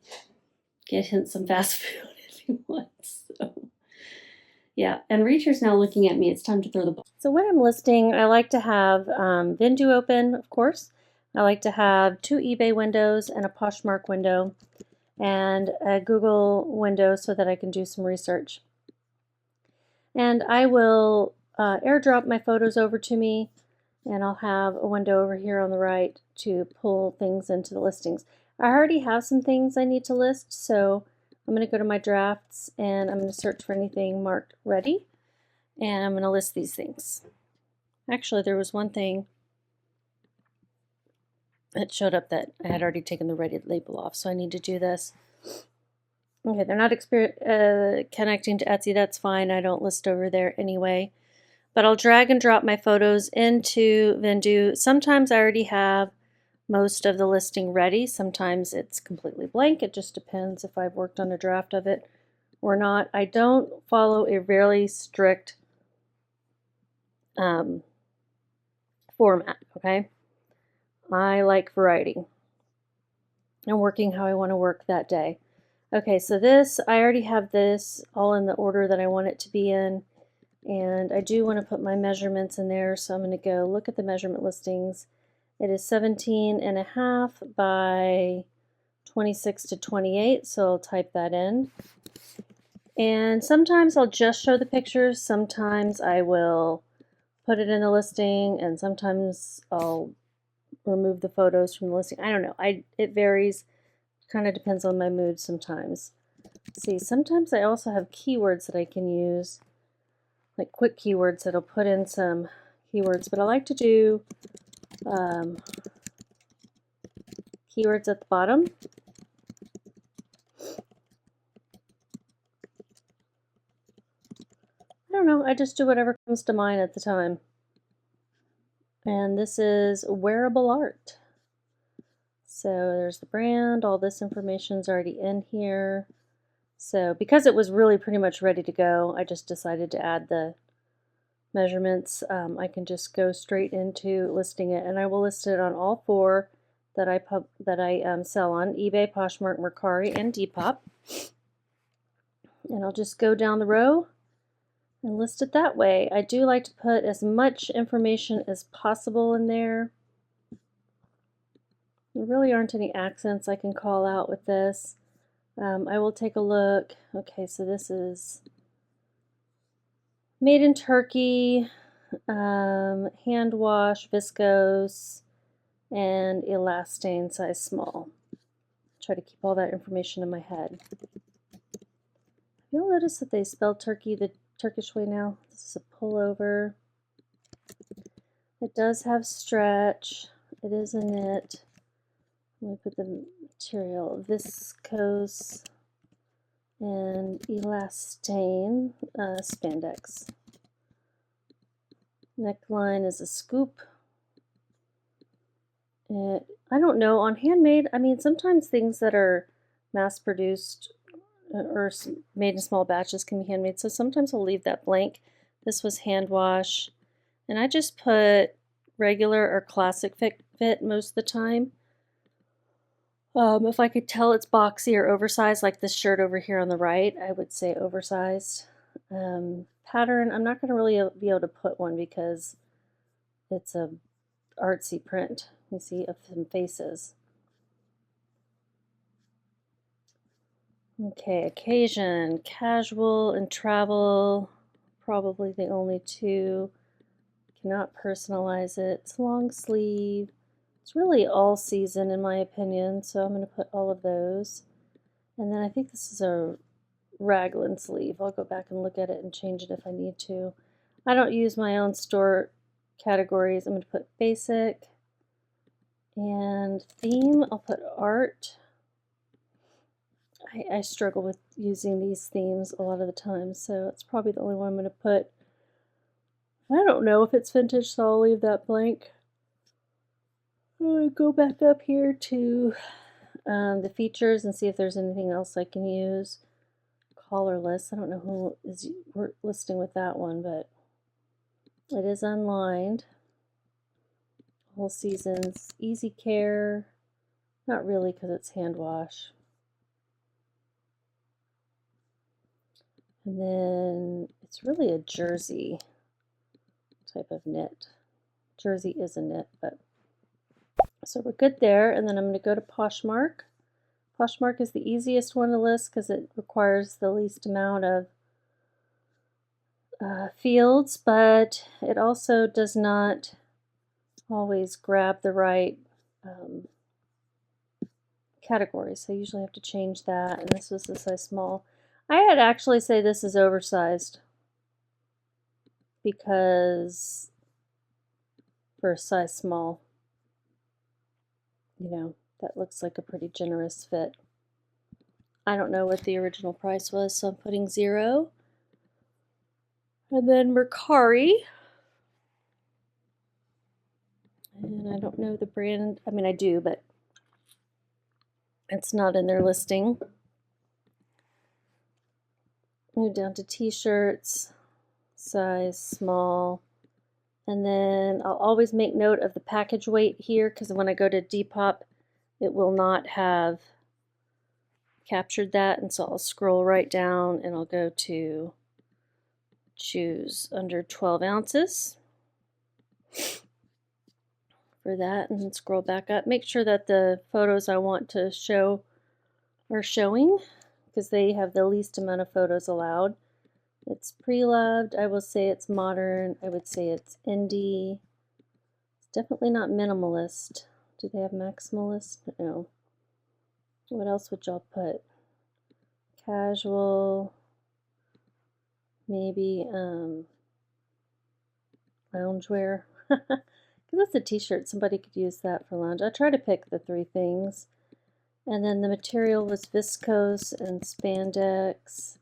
get him some fast food if he wants. So. Yeah, and Reacher's now looking at me. It's time to throw the ball. So when I'm listing, I like to have Vendoo open, of course. I like to have 2 eBay windows and a Poshmark window and a Google window so that I can do some research. And I will airdrop my photos over to me, and I'll have a window over here on the right to pull things into the listings. I already have some things I need to list, so I'm going to go to my drafts and I'm going to search for anything marked ready, and I'm going to list these things. Actually, there was one thing that showed up that I had already taken the ready label off, so I need to do this. Okay, they're not connecting to Etsy. That's fine. I don't list over there anyway. But I'll drag and drop my photos into Vendoo. Sometimes I already have most of the listing ready. Sometimes it's completely blank. It just depends if I've worked on a draft of it or not. I don't follow a very strict format, okay? I like variety and working how I want to work that day. Okay, so this, I already have this all in the order that I want it to be in. And I do want to put my measurements in there, so I'm going to go look at the measurement listings. It is 17.5 by 26 to 28, so I'll type that in. And sometimes I'll just show the pictures, sometimes I will put it in the listing, and sometimes I'll remove the photos from the listing. I don't know. It varies. Kind of depends on my mood sometimes. See, sometimes I also have keywords that I can use, like quick keywords that'll put in some keywords, but I like to do keywords at the bottom. I don't know, I just do whatever comes to mind at the time. And this is wearable art. So there's the brand, all this information's already in here. So because it was really pretty much ready to go, I just decided to add the measurements, I can just go straight into listing it, and I will list it on all 4 that I sell on eBay, Poshmark, Mercari, and Depop. And I'll just go down the row and list it that way. I do like to put as much information as possible in there. There really aren't any accents I can call out with this. I will take a look. Okay, so this is made in Turkey, hand wash, viscose, and elastane, size small. Try to keep all that information in my head. You'll notice that they spell turkey the Turkish way now. This is a pullover. It does have stretch. It is a knit. Let me put the material, viscose and elastane, spandex. Neckline is a scoop. I don't know, on handmade, I mean, sometimes things that are mass produced or made in small batches can be handmade, so sometimes I'll leave that blank. This was hand wash, and I just put regular or classic fit most of the time. If I could tell it's boxy or oversized, like this shirt over here on the right, I would say oversized. Pattern, I'm not going to really be able to put one because it's a artsy print, you see, of some faces. Okay, occasion, casual and travel, probably the only 2. Cannot personalize it. It's long sleeve. It's really all season in my opinion, so I'm going to put all of those. And then I think this is a raglan sleeve. I'll go back and look at it and change it if I need to. I don't use my own store categories. I'm going to put basic and theme. I'll put art. I struggle with using these themes a lot of the time, so it's probably the only one I'm going to put. I don't know if it's vintage, so I'll leave that blank. I'll go back up here to the features and see if there's anything else I can use. Collarless. I don't know who is listing with that one, but it is unlined. Whole seasons. Easy care. Not really because it's hand wash. And then it's really a jersey type of knit. Jersey is a knit, but so we're good there. And then I'm going to go to Poshmark. Poshmark is the easiest one to list because it requires the least amount of fields, but it also does not always grab the right category, so I usually have to change that, and this was a size small. I had actually say this is oversized because for a size small, you know, that looks like a pretty generous fit. I don't know what the original price was, so I'm putting 0. And then Mercari. And I don't know the brand. I mean, I do, but it's not in their listing. Move down to t-shirts, size small. And then I'll always make note of the package weight here because when I go to Depop, it will not have captured that. And so I'll scroll right down and I'll go to choose under 12 ounces for that, and then scroll back up. Make sure that the photos I want to show are showing because they have the least amount of photos allowed. It's pre-loved. I will say it's modern. I would say it's indie. It's definitely not minimalist. Do they have maximalist? No. What else would y'all put? Casual. Maybe loungewear. Because that's a t-shirt. Somebody could use that for lounge. I try to pick the 3 things. And then the material was viscose and spandex.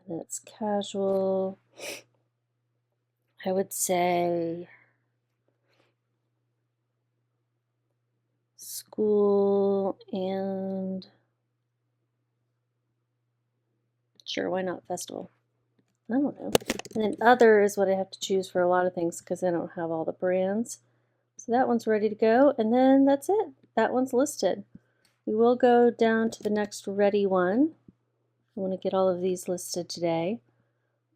And it's casual. I would say school and sure, why not festival? I don't know. And then other is what I have to choose for a lot of things because I don't have all the brands. So that one's ready to go, and then that's it. That one's listed. We will go down to the next ready one. I want to get all of these listed today.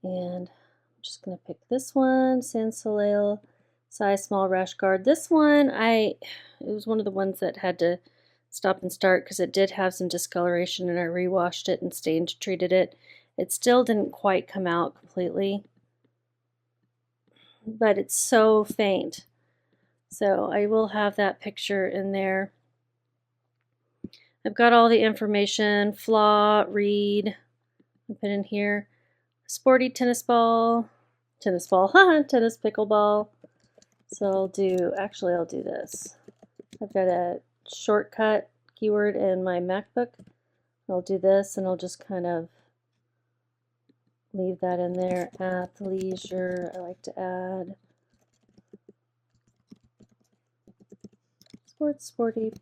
And I'm just going to pick this one, Sans Soleil, size small rash guard. This one, it was one of the ones that had to stop and start because it did have some discoloration, and I rewashed it and stain treated it. It still didn't quite come out completely, but it's so faint. So I will have that picture in there. I've got all the information, flaw, read, I put in here, sporty tennis ball, tennis pickleball. So I'll do this. I've got a shortcut keyword in my MacBook. I'll do this, and I'll just kind of leave that in there. Athleisure, I like to add sporty,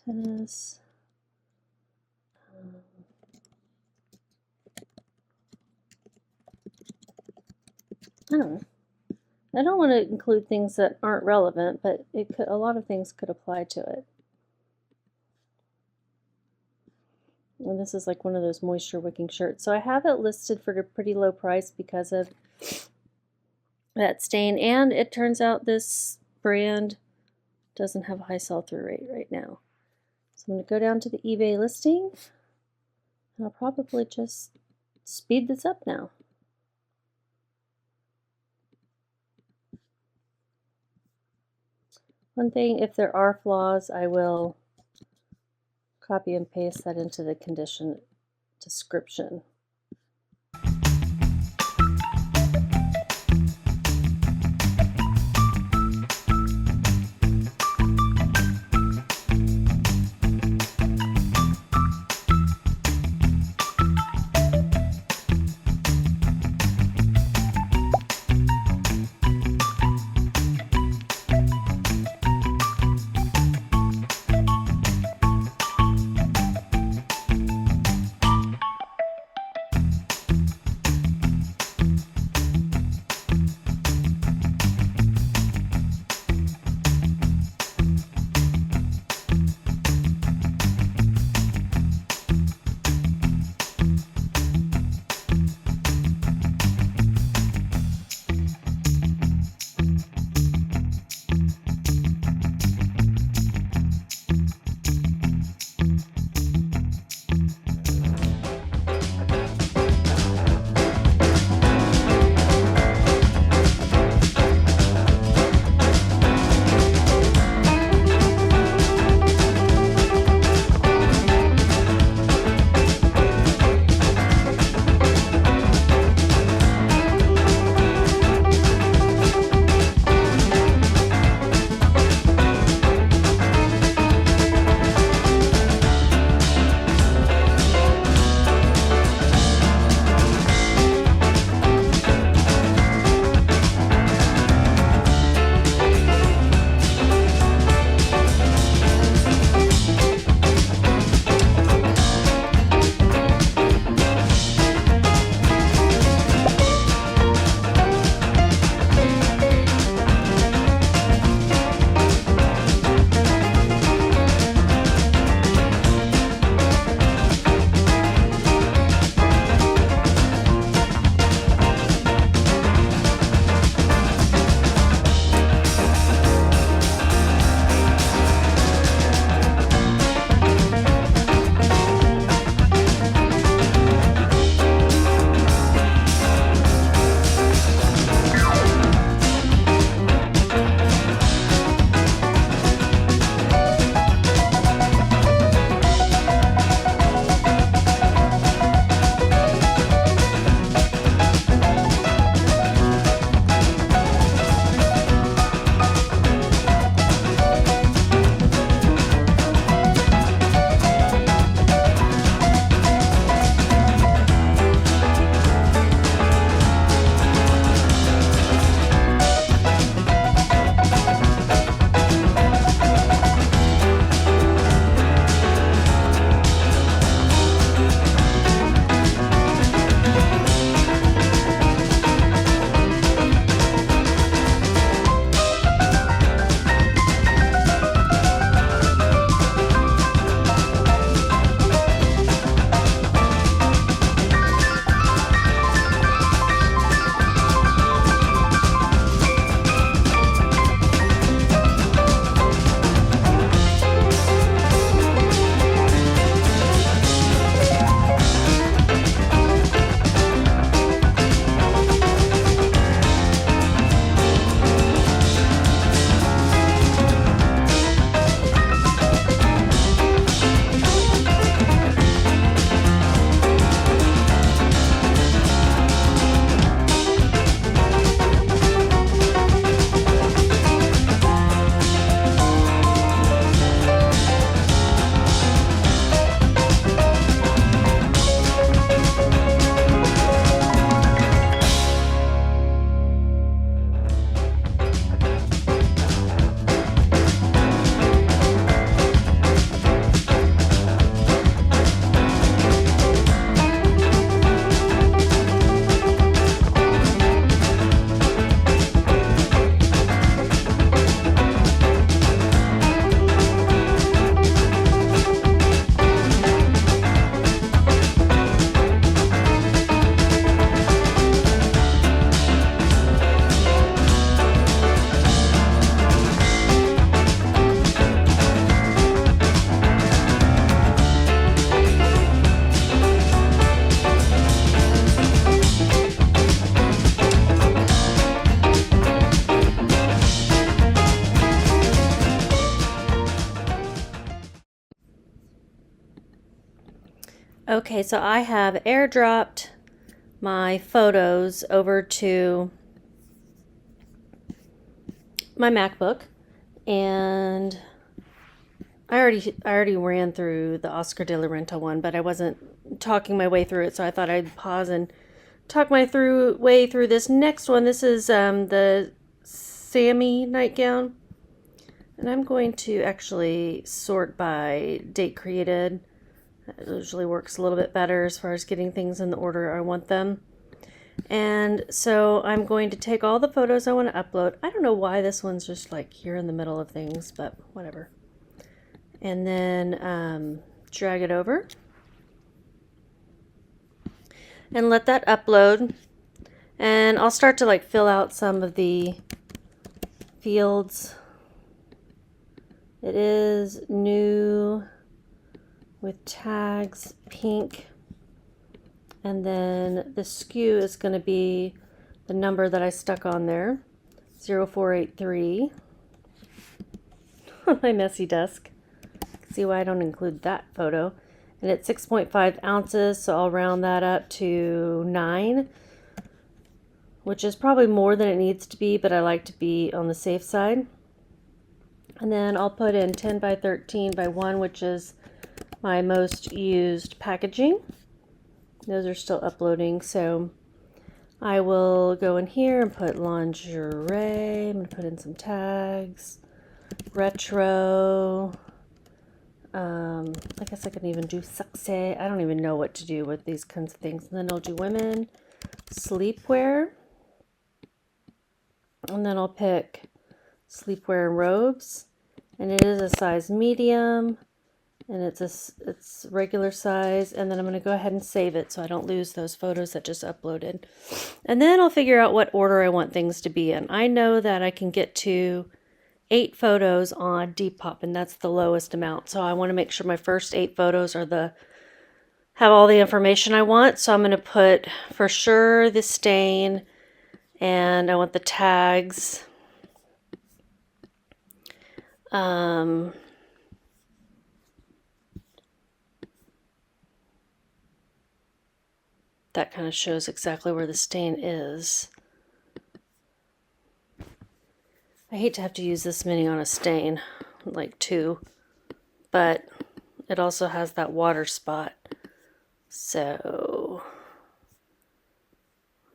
tennis. I don't know. I don't want to include things that aren't relevant, but a lot of things could apply to it. And this is like one of those moisture wicking shirts. So I have it listed for a pretty low price because of that stain. And it turns out this brand doesn't have a high sell-through rate right now. So I'm going to go down to the eBay listing. And I'll probably just speed this up now. One thing, if there are flaws, I will copy and paste that into the condition description. Okay, so I have airdropped my photos over to my MacBook, and I already ran through the Oscar de la Renta one, but I wasn't talking my way through it, so I thought I'd pause and talk my way through this next one. This is the Sammy nightgown, and I'm going to actually sort by date created. That usually works a little bit better as far as getting things in the order I want them. And so I'm going to take all the photos I want to upload. I don't know why this one's just like here in the middle of things, but whatever. And then drag it over and let that upload. And I'll start to like fill out some of the fields. It is new with tags, pink. And then the SKU is going to be the number that I stuck on there, 0483. On my messy desk. See why I don't include that photo. And it's 6.5 ounces, so I'll round that up to 9, which is probably more than it needs to be, but I like to be on the safe side. And then I'll put in 10 by 13 by 1, which is my most used packaging. Those are still uploading, so I will go in here and put lingerie. I'm going to put in some tags, retro. I guess I can even do sexy. I don't even know what to do with these kinds of things. And then I'll do women, sleepwear. And then I'll pick sleepwear and robes. And it is a size medium. And it's regular size. And then I'm going to go ahead and save it so I don't lose those photos that just uploaded. And then I'll figure out what order I want things to be in. I know that I can get to 8 photos on Depop, and that's the lowest amount. So I want to make sure my first 8 photos are have all the information I want. So I'm going to put for sure the stain, and I want the tags. That kind of shows exactly where the stain is. I hate to have to use this many on a stain, like 2, but it also has that water spot. So,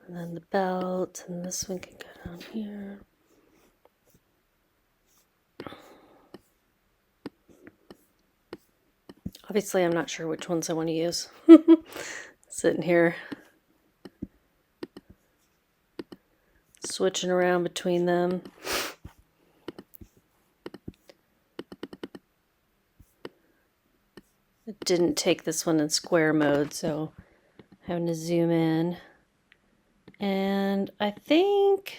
and then the belt, and this one can go down here. Obviously, I'm not sure which ones I want to use. Sitting here, switching around between them. I didn't take this one in square mode, so having to zoom in. And I think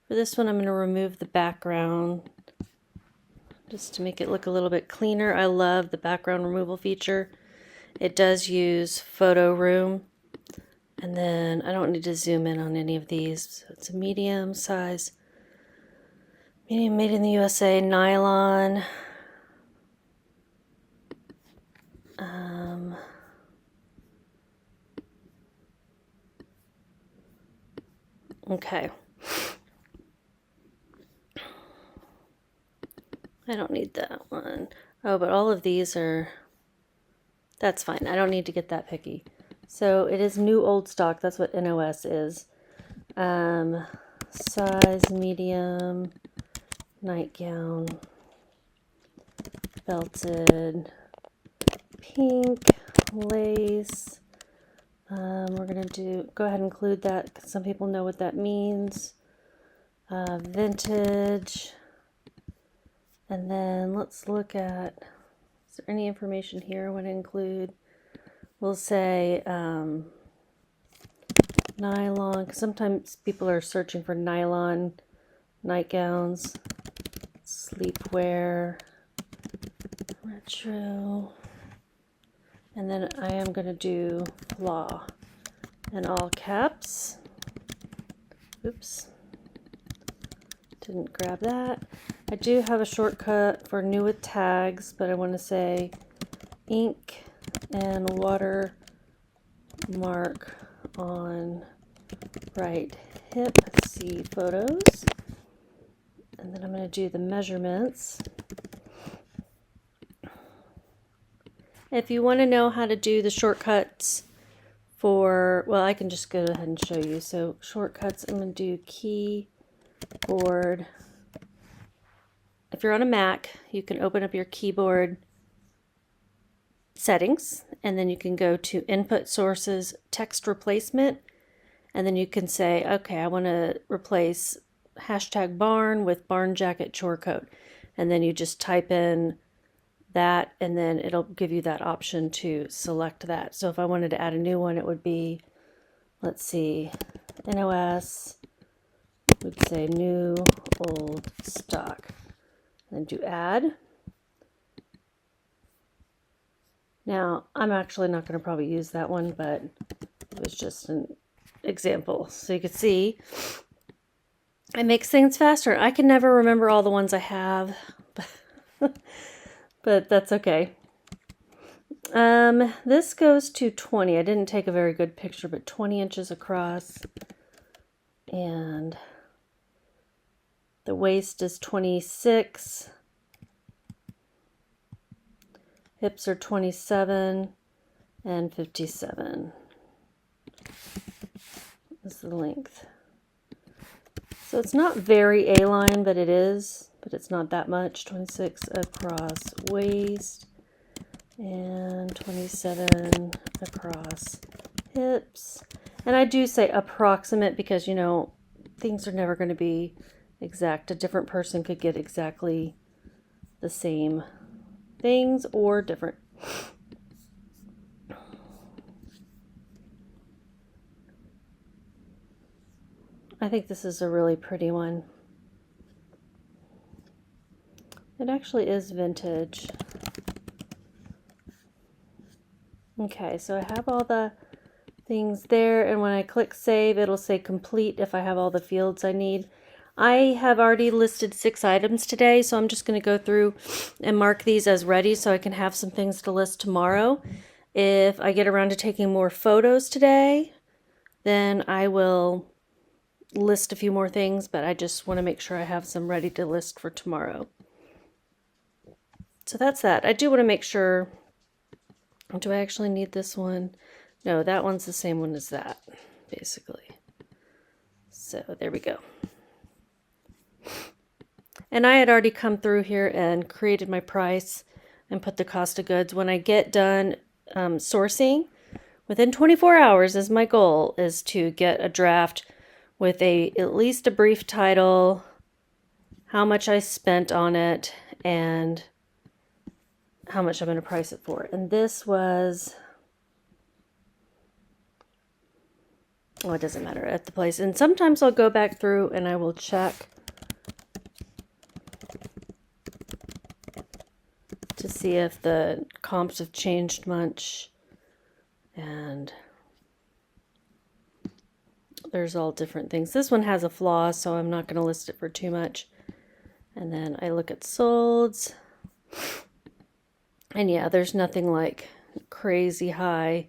for this one I'm going to remove the background just to make it look a little bit cleaner. I love the background removal feature. It does use photo room. And then I don't need to zoom in on any of these. So it's a medium size. Medium made in the USA, nylon. Okay. I don't need that one. Oh, but all of these are, that's fine. I don't need to get that picky. So it is new old stock. That's what NOS is. Size medium, nightgown, belted, pink, lace. We're going to go ahead and include that because some people know what that means. Vintage. And then let's look at, is there any information here I want to include? We'll say nylon, because sometimes people are searching for nylon nightgowns, sleepwear, retro, and then I am going to do flaw in all caps. Oops, didn't grab that. I do have a shortcut for new with tags, but I want to say ink and watermark on right hip. See photos. And then I'm going to do the measurements. If you want to know how to do the shortcuts for, well, I can just go ahead and show you. So shortcuts, I'm going to do keyboard. If you're on a Mac, you can open up your keyboard settings, and then you can go to input sources, text replacement, and then you can say, okay, I want to replace hashtag barn with barn jacket chore coat. And then you just type in that, and then it'll give you that option to select that. So if I wanted to add a new one, it would be, let's see, NOS, would say new old stock, and then do add. Now, I'm actually not going to probably use that one, but it was just an example. So you can see it makes things faster. I can never remember all the ones I have, but that's okay. This goes to 20. I didn't take a very good picture, but 20 inches across. And the waist is 26. Hips are 27 and 57. This is the length. So it's not very A-line, but it is, but it's not that much. 26 across waist and 27 across hips. And I do say approximate because, you know, things are never going to be exact. A different person could get exactly the same things or different. I think this is a really pretty one. It actually is vintage. Okay, so I have all the things there, and when I click save, it'll say complete if I have all the fields I need. I have already listed 6 items today, so I'm just going to go through and mark these as ready so I can have some things to list tomorrow. If I get around to taking more photos today, then I will list a few more things, but I just want to make sure I have some ready to list for tomorrow. So that's that. I do want to make sure, do I actually need this one? No, that one's the same one as that, basically. So there we go. And I had already come through here and created my price and put the cost of goods. When I get done sourcing, within 24 hours is my goal, is to get a draft with at least a brief title, how much I spent on it, and how much I'm going to price it for. And this was, oh, it doesn't matter at the place. And sometimes I'll go back through and I will check to see if the comps have changed much. And there's all different things. This one has a flaw, so I'm not going to list it for too much. And then I look at solds. And yeah, there's nothing like crazy high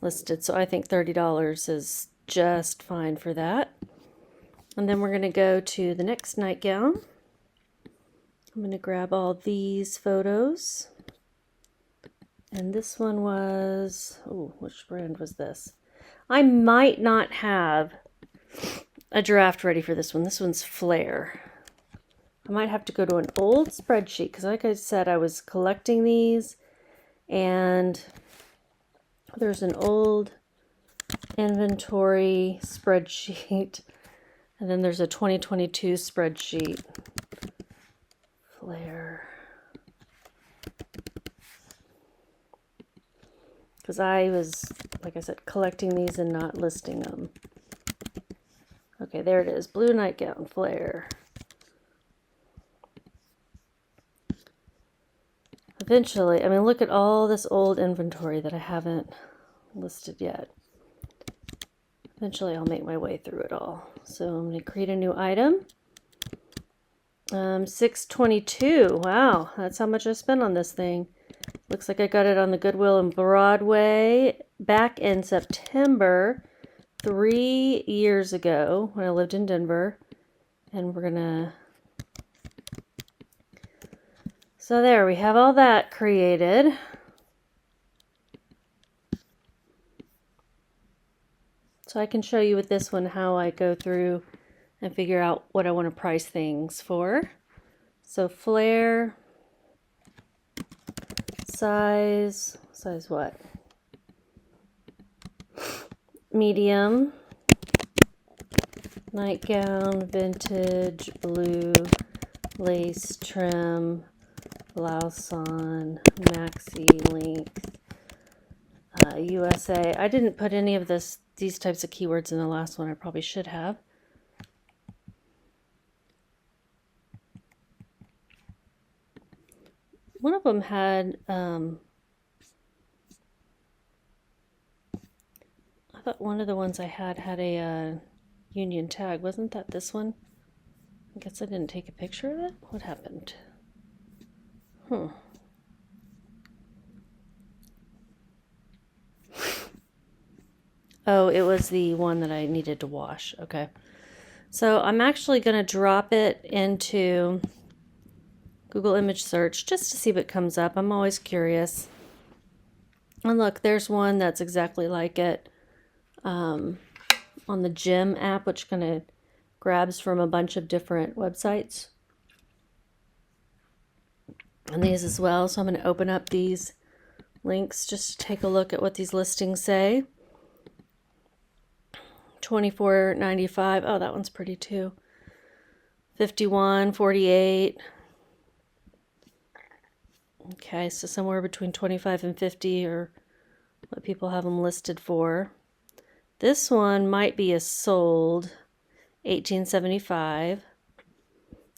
listed. So I think $30 is just fine for that. And then we're going to go to the next nightgown. I'm going to grab all these photos. And this one was, oh, which brand was this? I might not have a draft ready for this one. This one's Flare. I might have to go to an old spreadsheet because like I said, I was collecting these and there's an old inventory spreadsheet and then there's a 2022 spreadsheet. Flare. Because I was, like I said, collecting these and not listing them. Okay, there it is. Blue nightgown, Flare. Eventually, I mean, look at all this old inventory that I haven't listed yet. Eventually, I'll make my way through it all. So I'm going to create a new item. $6.22. Wow, that's how much I spent on this thing. Looks like I got it on the Goodwill and Broadway back in September 3 years ago when I lived in Denver. And we're gonna... So there, we have all that created. So I can show you with this one how I go through and figure out what I want to price things for. So flare, size what? Medium, nightgown, vintage, blue, lace trim, blouse on, maxi length, USA. I didn't put any of these types of keywords in the last one. I probably should have. One of them had, I thought one of the ones I had a union tag. Wasn't that this one? I guess I didn't take a picture of it. What happened? Oh, it was the one that I needed to wash. Okay. So I'm actually going to drop it into Google image search just to see what comes up. I'm always curious. And look, there's one that's exactly like it on the Gym app, which kind of grabs from a bunch of different websites. And these as well. So I'm going to open up these links just to take a look at what these listings say. $24.95. Oh, that one's pretty too. $51, $48. Okay, so somewhere between $25 and $50 or what people have them listed for. This one might be a sold, $18.75.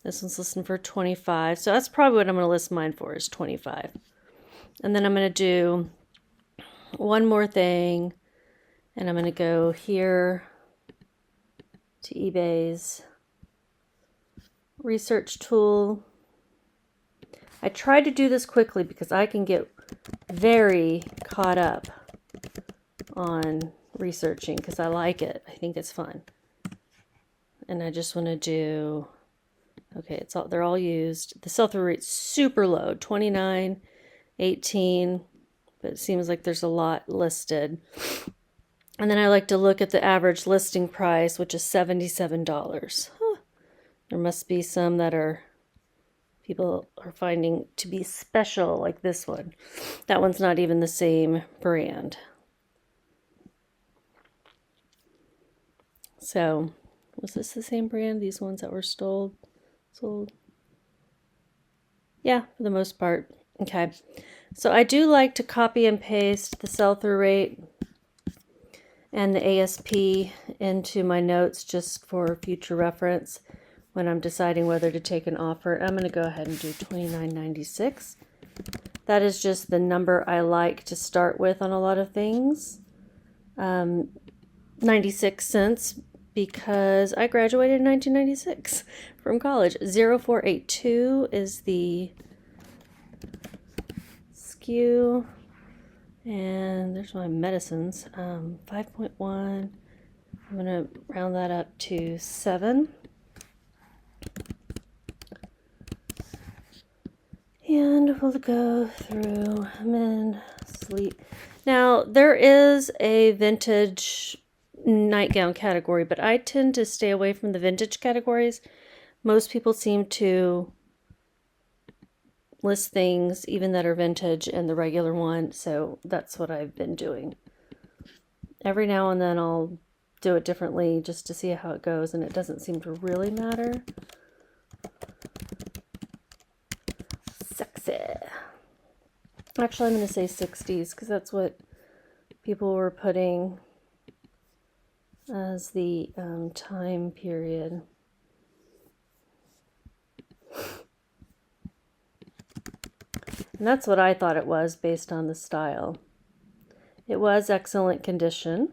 This one's listed for $25. So that's probably what I'm going to list mine for, is $25. And then I'm going to do one more thing, and I'm going to go here to eBay's research tool. I try to do this quickly because I can get very caught up on researching because I like it. I think it's fun. And I just want to do, okay, they're all used. The sell-through rate's super low, 29, 18, but it seems like there's a lot listed. And then I like to look at the average listing price, which is $77. There must be some that people are finding to be special, like this one. That one's not even the same brand. So, was this the same brand? These ones that were sold? Yeah, for the most part. Okay. So I do like to copy and paste the sell-through rate and the ASP into my notes just for future reference when I'm deciding whether to take an offer. I'm going to go ahead and do $29.96. That is just the number I like to start with on a lot of things. 96 cents because I graduated in 1996 from college. 0482 is the SKU. And there's my medicines. 5.1. I'm going to round that up to 7. And we'll go through men, sleep. Now, there is a vintage nightgown category, but I tend to stay away from the vintage categories. Most people seem to list things even that are vintage in the regular one, so that's what I've been doing. Every now and then I'll do it differently just to see how it goes, and it doesn't seem to really matter. Sexy. Actually, I'm going to say 60s because that's what people were putting as the time period. And that's what I thought it was based on the style. It was excellent condition.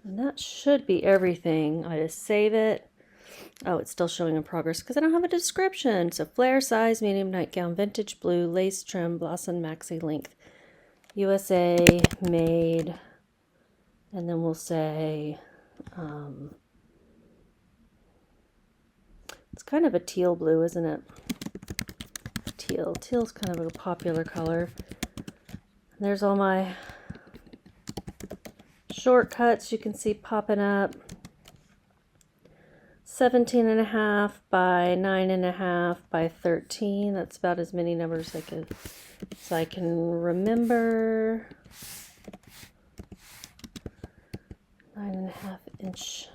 And that should be everything. I just save it. Oh, it's still showing in progress because I don't have a description. So flare size, medium nightgown, vintage blue, lace trim, blossom maxi length, USA made, and then we'll say it's kind of a teal blue, isn't it? Teal's kind of a popular color. And there's all my shortcuts you can see popping up. 17.5 by 9.5 by 13. That's about as many numbers as I can remember. 9.5 inch.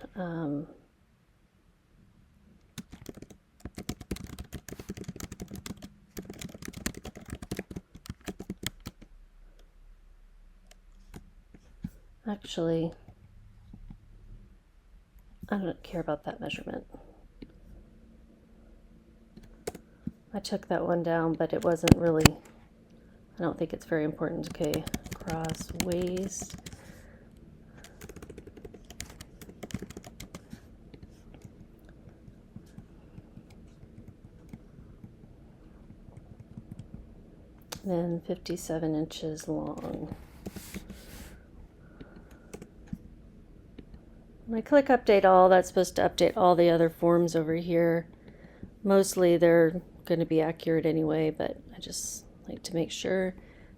Actually, I don't care about that measurement. I took that one down, but it wasn't really, I don't think it's very important. Okay, cross waist. Then 57 inches long. When I click update all, that's supposed to update all the other forms over here. Mostly they're going to be accurate anyway, but I just like to make sure.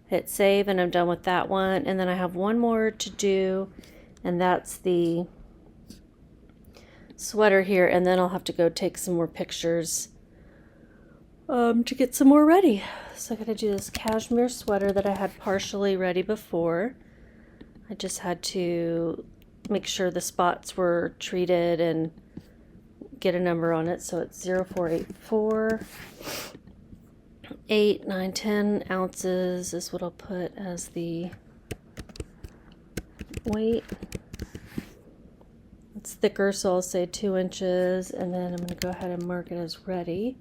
Hit save, and I'm done with that one. And then I have one more to do, and that's the sweater here. And then I'll have to go take some more pictures to get some more ready. So I got to do this cashmere sweater that I had partially ready before. I just had to make sure the spots were treated and get a number on it. So it's 0484. 8, 9, 10 ounces is what I'll put as the weight. It's thicker, so I'll say 2 inches, and then I'm going to go ahead and mark it as ready.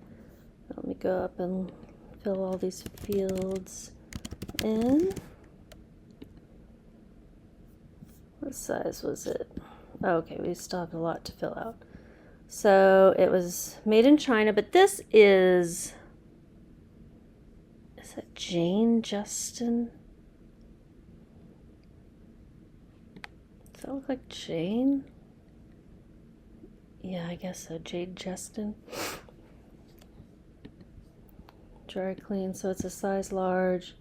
Let me go up and fill all these fields in. What size was it? Okay, we still have a lot to fill out. So it was made in China, but this is it Jane Justin? Does that look like Jane? Yeah, I guess so. Jade Justin. Dry clean, so it's a size large.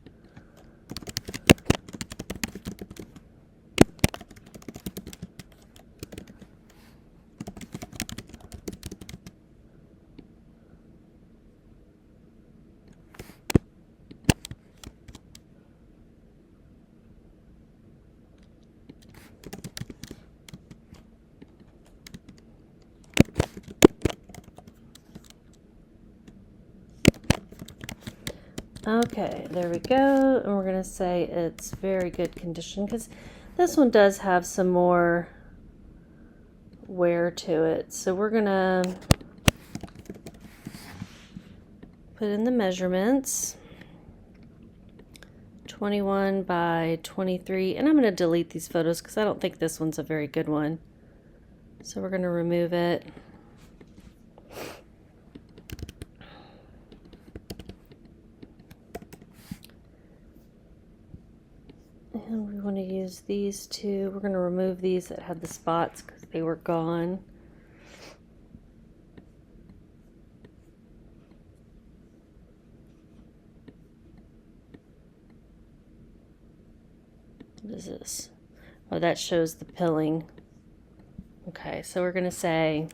Okay, there we go. And we're going to say it's very good condition because this one does have some more wear to it. So we're going to put in the measurements. 21 by 23. And I'm going to delete these photos because I don't think this one's a very good one. So we're going to remove it. And we want to use these two. We're going to remove these that had the spots because they were gone. What is this? Oh, that shows the pilling. Okay, so we're going to say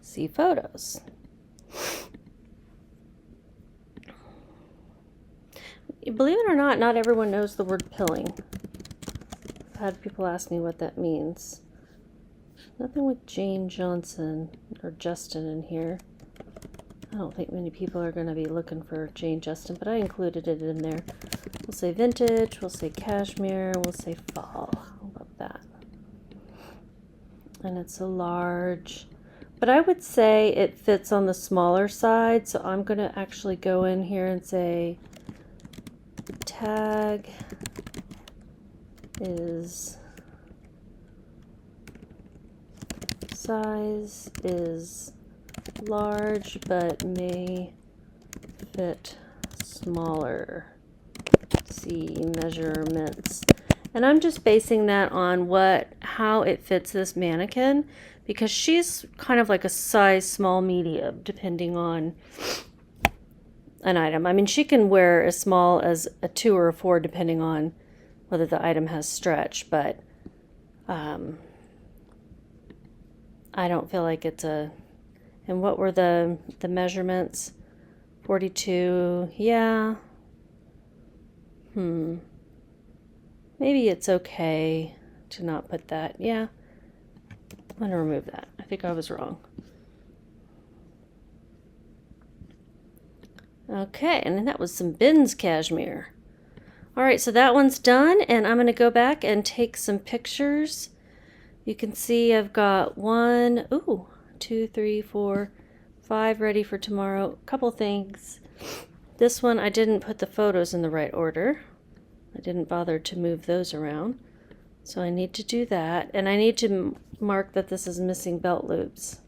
see photos. Believe it or not, not everyone knows the word pilling. I've had people ask me what that means. Nothing with Jane Johnson or Justin in here. I don't think many people are going to be looking for Jane Justin, but I included it in there. We'll say vintage, we'll say cashmere, we'll say fall. How about that? And it's a large. but I would say it fits on the smaller side. So I'm going to actually go in here and say tag is size is large but may fit smaller. See measurements. And I'm just basing that on how it fits this mannequin, because she's kind of like a size small medium depending on an item. I mean, she can wear as small as a 2 or a 4 depending on whether the item has stretch, but I don't feel like it's a... And what were the measurements? 42, yeah. Maybe it's okay to not put that. Yeah, I'm going to remove that. I think I was wrong. Okay, and then that was some bins cashmere. All right, so that one's done, and I'm going to go back and take some pictures. You can see I've got 1, 2, 3, 4, 5 ready for tomorrow. A couple things. This one, I didn't put the photos in the right order. I didn't bother to move those around. So I need to do that. And I need to mark that this is missing belt loops.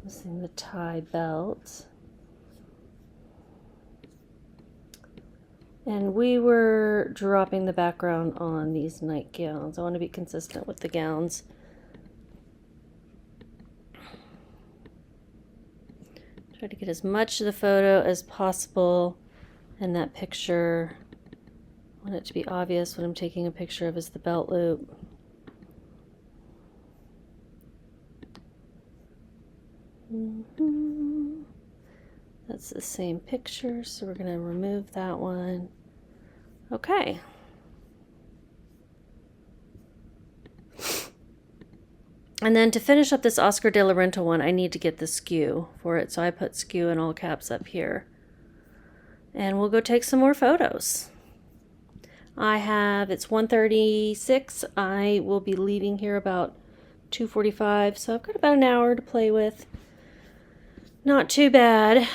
Missing the tie belt. And we were dropping the background on these nightgowns. I want to be consistent with the gowns. Try to get as much of the photo as possible in that picture. I want it to be obvious what I'm taking a picture of is the belt loop. That's the same picture, so we're going to remove that one. Okay. And then to finish up this Oscar de la Renta one, I need to get the SKU for it. So I put SKU in all caps up here. And we'll go take some more photos. It's 1:36. I will be leaving here about 2:45. So I've got about an hour to play with. Not too bad.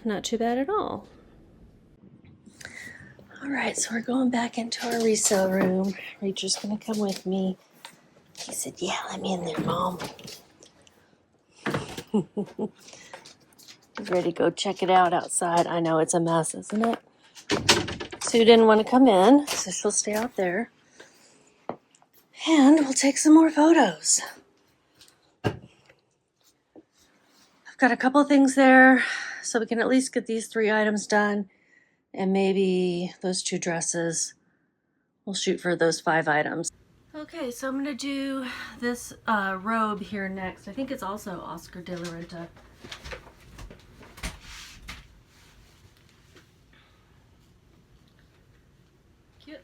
Not too bad at all. All right, so we're going back into our resale room. Rachel's going to come with me. He said, yeah, let me in there, Mom. He's ready to go check it out outside. I know it's a mess, isn't it? Sue didn't want to come in, so she'll stay out there. And we'll take some more photos. I've got a couple of things there, so we can at least get these 3 items done. And maybe those 2 dresses. We'll shoot for those 5 items. Okay, so I'm going to do this robe here next. I think it's also Oscar de la Renta. Cute.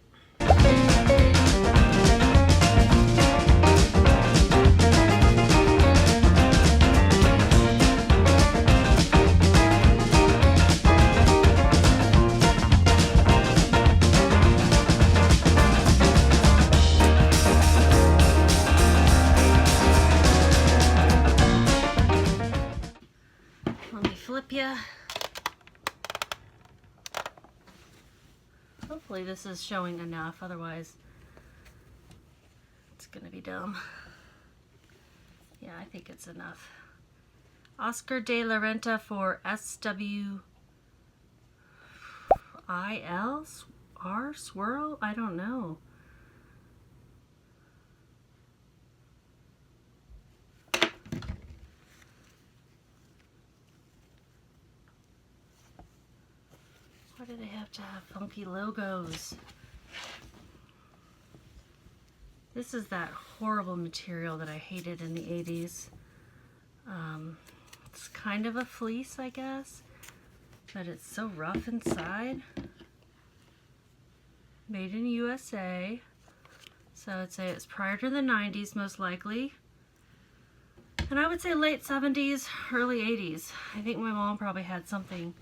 Yeah. Hopefully this is showing enough, otherwise it's gonna be dumb. Yeah, I think it's enough. Oscar de la Renta for SWIL? Swirl? I don't know. Why do they have to have funky logos? This is that horrible material that I hated in the 80s. It's kind of a fleece, I guess, but it's so rough inside. Made in USA. So I'd say it's prior to the 90s, most likely. And I would say late 70s, early 80s. I think my mom probably had something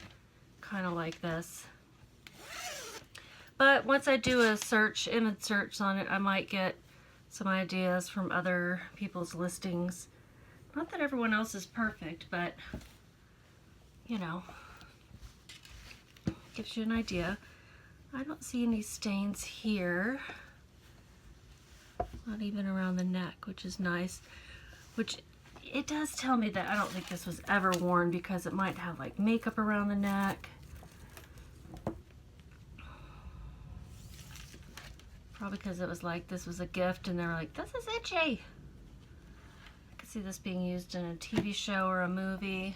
kind of like this. But once I do a search, image search on it, I might get some ideas from other people's listings. Not that everyone else is perfect, but you know, gives you an idea. I don't see any stains here. Not even around the neck, which is nice. Which it does tell me that I don't think this was ever worn because it might have like makeup around the neck. Probably because it was like this was a gift and they were like, this is itchy. I could see this being used in a TV show or a movie.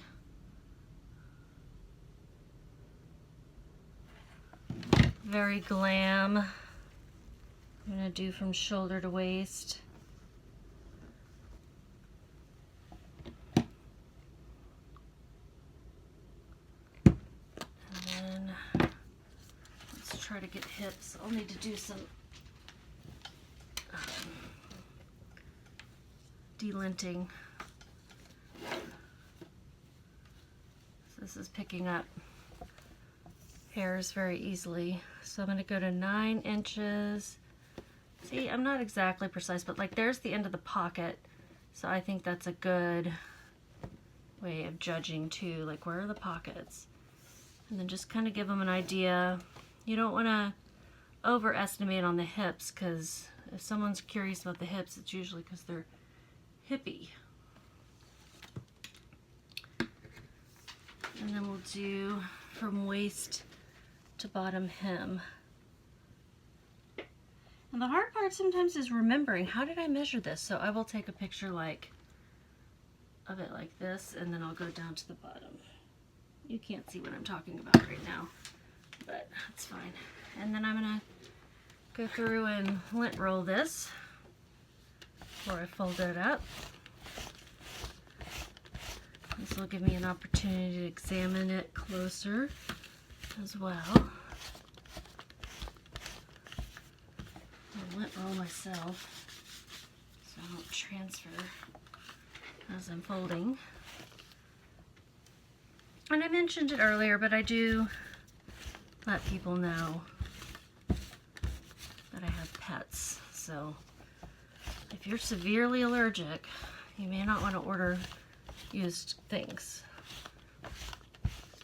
Very glam. I'm gonna do from shoulder to waist. And then let's try to get hips. I'll need to do some delinting. So this is picking up hairs very easily. So I'm going to go to 9 inches. See, I'm not exactly precise, but like there's the end of the pocket. So I think that's a good way of judging too. Like where are the pockets? And then just kind of give them an idea. You don't want to overestimate on the hips because if someone's curious about the hips, it's usually because they're hippie. And then we'll do from waist to bottom hem. And the hard part sometimes is remembering, how did I measure this? So I will take a picture like of it like this, and then I'll go down to the bottom. You can't see what I'm talking about right now, but that's fine. And then I'm gonna go through and lint roll this before I fold it up. This will give me an opportunity to examine it closer as well. I'll lint roll myself so I don't transfer as I'm folding. And I mentioned it earlier, but I do let people know that I have pets. So if you're severely allergic, you may not want to order used things.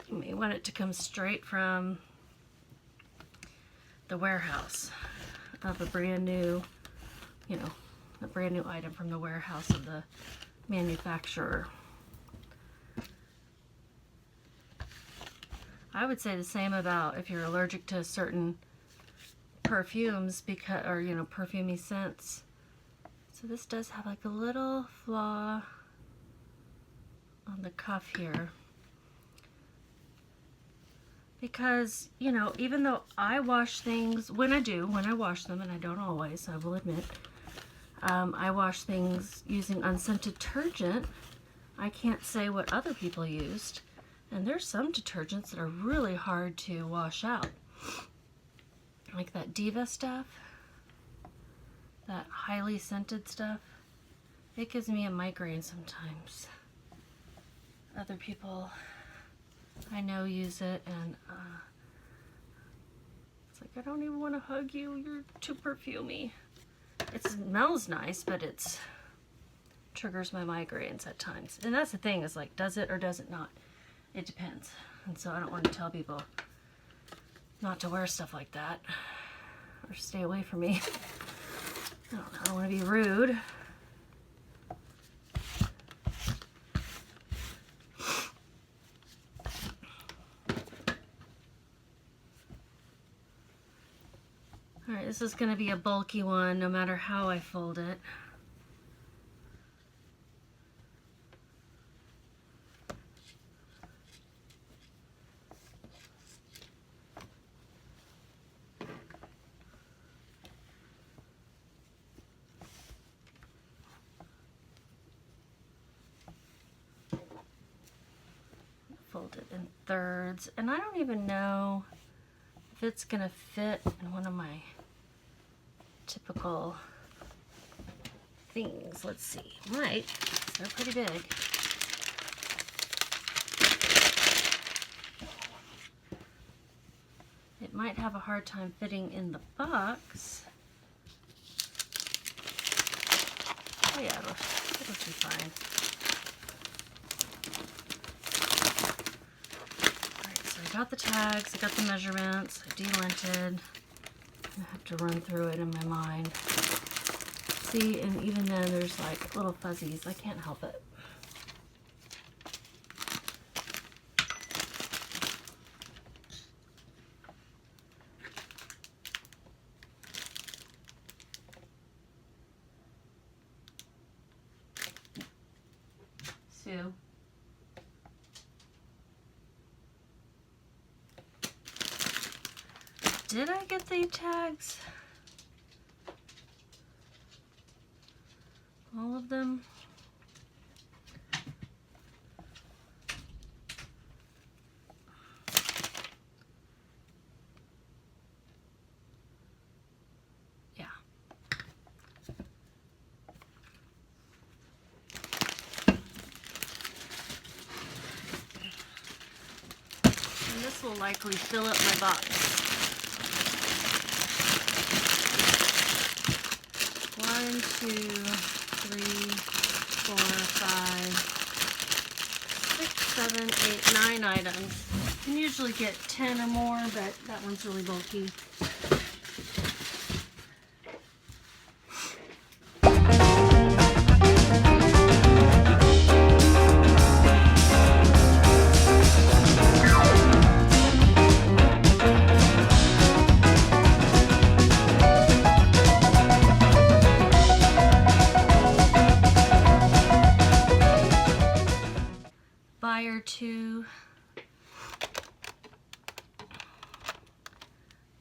You may want it to come straight from the warehouse of a brand new, you know, a brand new item from the warehouse of the manufacturer. I would say the same about if you're allergic to certain perfumes because, or you know, perfumey scents. So this does have like a little flaw on the cuff here. Because, you know, even though I wash things, when I wash them, and I don't always, I will admit, I wash things using unscented detergent, I can't say what other people used. And there's some detergents that are really hard to wash out. Like that Diva stuff, that highly scented stuff. It gives me a migraine sometimes. Other people I know use it, and it's like, I don't even want to hug you, you're too perfumey. It smells nice, but it triggers my migraines at times. And that's the thing, is like, does it or does it not? It depends. And so I don't want to tell people not to wear stuff like that or stay away from me. I don't want to be rude. Alright, this is going to be a bulky one no matter how I fold it. Fold it in thirds, and I don't even know if it's going to fit in one of my typical things. Let's see. Might. They're pretty big. It might have a hard time fitting in the box. Oh yeah, it'll be fine. Alright, so I got the tags, I got the measurements, I delinted. I have to run through it in my mind. See, and even then there's like little fuzzies. I can't help it. Sue. Did I get the tags? All of them? Yeah. And this will likely fill up my box. 1, 2, 3, 4, 5, 6, 7, 8, 9 items. You can usually get 10 or more, but that one's really bulky.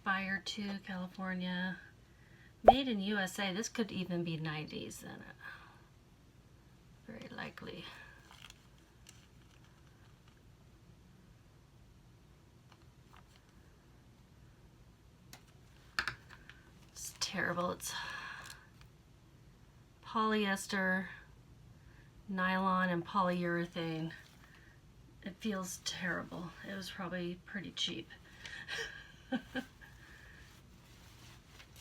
Buyer 2, California. Made in USA. This could even be 90s in it. Very likely. It's terrible. It's polyester, nylon, and polyurethane. It feels terrible. It was probably pretty cheap.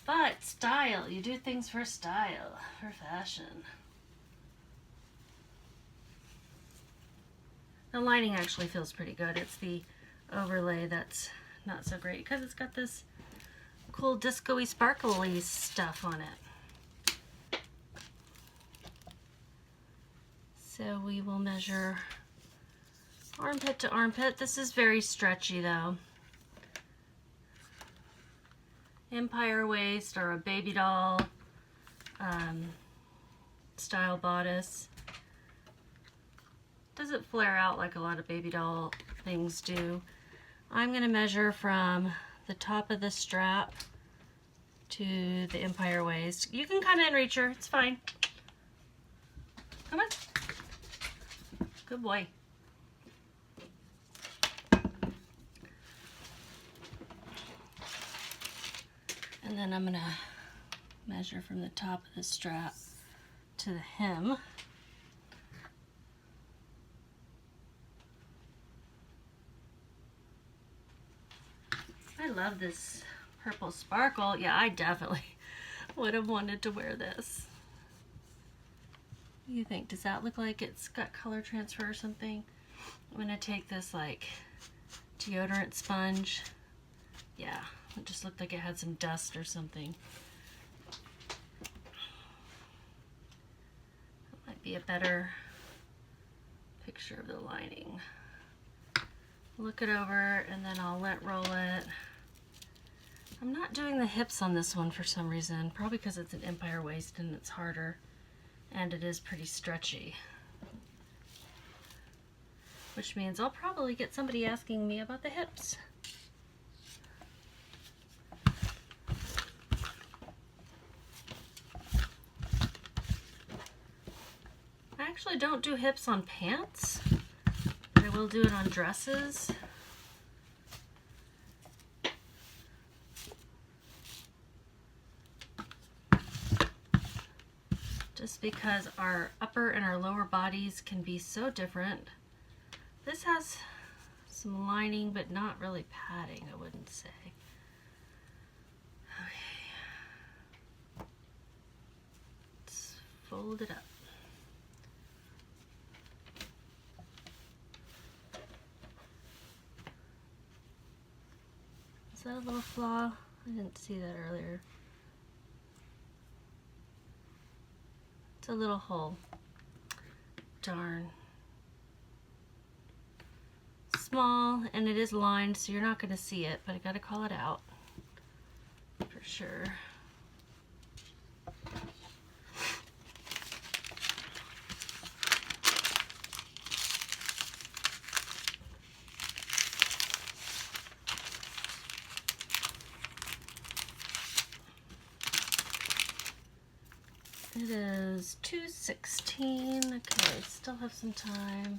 But style, you do things for style, for fashion. The lining actually feels pretty good. It's the overlay that's not so great because it's got this cool disco-y, sparkly stuff on it. So we will measure armpit to armpit. This is very stretchy though. Empire waist or a baby doll style bodice. Doesn't flare out like a lot of baby doll things do. I'm going to measure from the top of the strap to the empire waist. You can come in, Reacher. It's fine. Come on. Good boy. And then I'm going to measure from the top of the strap to the hem. I love this purple sparkle. Yeah, I definitely would have wanted to wear this. What do you think? Does that look like it's got color transfer or something? I'm going to take this like deodorant sponge. Yeah. It just looked like it had some dust or something. That might be a better picture of the lining. Look it over and then I'll let roll it. I'm not doing the hips on this one for some reason. Probably because it's an empire waist and it's harder. And it is pretty stretchy. Which means I'll probably get somebody asking me about the hips. I actually don't do hips on pants, but I will do it on dresses. Just because our upper and our lower bodies can be so different. This has some lining, but not really padding, I wouldn't say. fold it up. Is that a little flaw? I didn't see that earlier. It's a little hole. Darn. Small, and it is lined, so you're not going to see it, but I got to call it out for sure. It is 2:16. Okay, still have some time.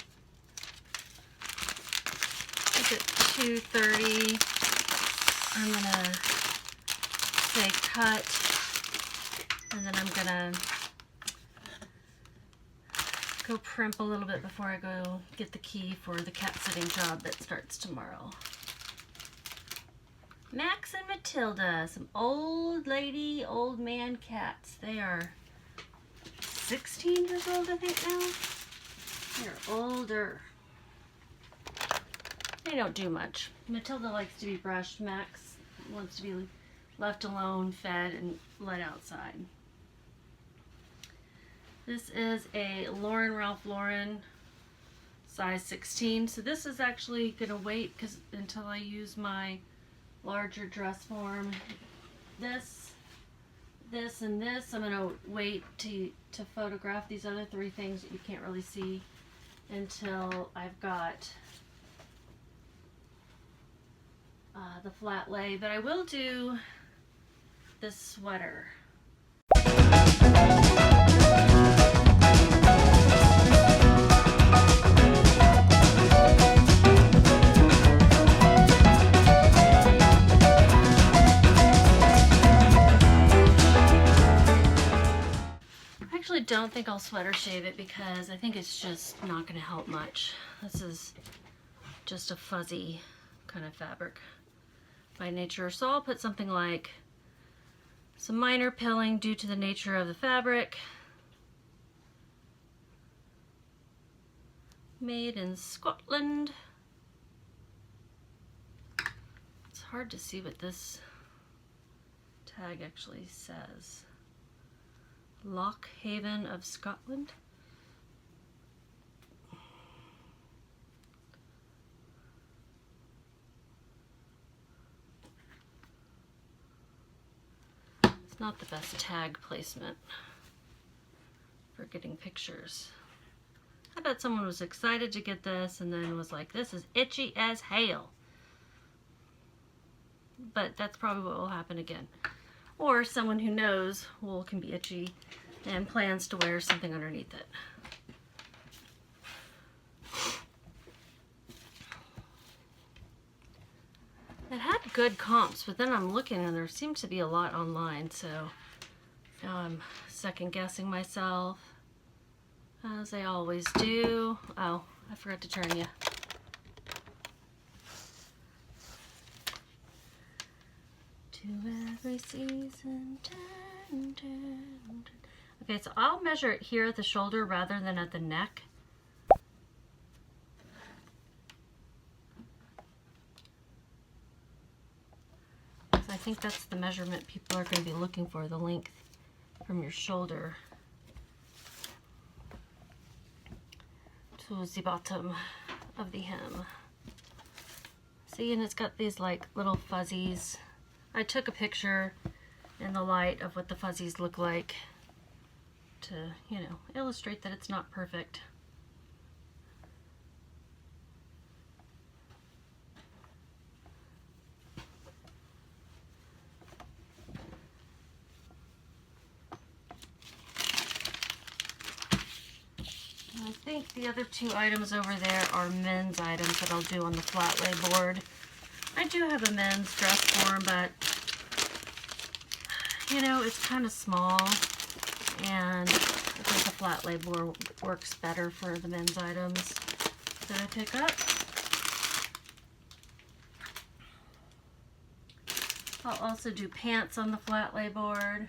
I think at 2:30 I'm gonna say cut, and then I'm gonna go primp a little bit before I go get the key for the cat sitting job that starts tomorrow. Max and Matilda, some old lady, old man cats. They are 16 years old, I think now. They're older. They don't do much. Matilda likes to be brushed. Max wants to be left alone, fed, and let outside. This is a Ralph Lauren size 16. So this is actually gonna wait until I use my larger dress form. This, and this, I'm gonna wait to photograph these other three things that you can't really see until I've got the flat lay, but I will do this sweater. I actually don't think I'll sweater shave it because I think it's just not going to help much. This is just a fuzzy kind of fabric by nature. So I'll put something like some minor pilling due to the nature of the fabric. Made in Scotland. It's hard to see what this tag actually says. Loch Haven of Scotland. It's not the best tag placement for getting pictures. I bet someone was excited to get this and then was like, this is itchy as hell. But that's probably what will happen again. Or someone who knows wool can be itchy and plans to wear something underneath it. It had good comps, but then I'm looking and there seems to be a lot online, so now I'm second guessing myself, as I always do. Oh, I forgot to turn you. To every season, turn, turn, turn. Okay, so I'll measure it here at the shoulder rather than at the neck. I think that's the measurement people are going to be looking for, the length from your shoulder to the bottom of the hem. See, and it's got these like little fuzzies. I took a picture in the light of what the fuzzies look like to, you know, illustrate that it's not perfect. I think the other two items over there are men's items that I'll do on the flat lay board. I do have a men's dress form, but you know, it's kind of small, and I think the flat lay board works better for the men's items that I pick up. I'll also do pants on the flat lay board.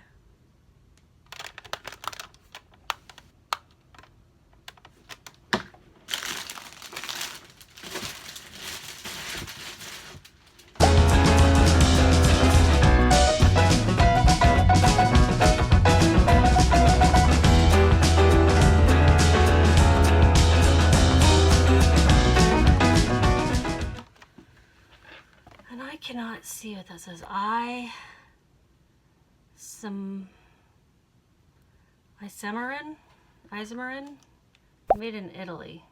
And I cannot see what that says. Isomerin, made in Italy.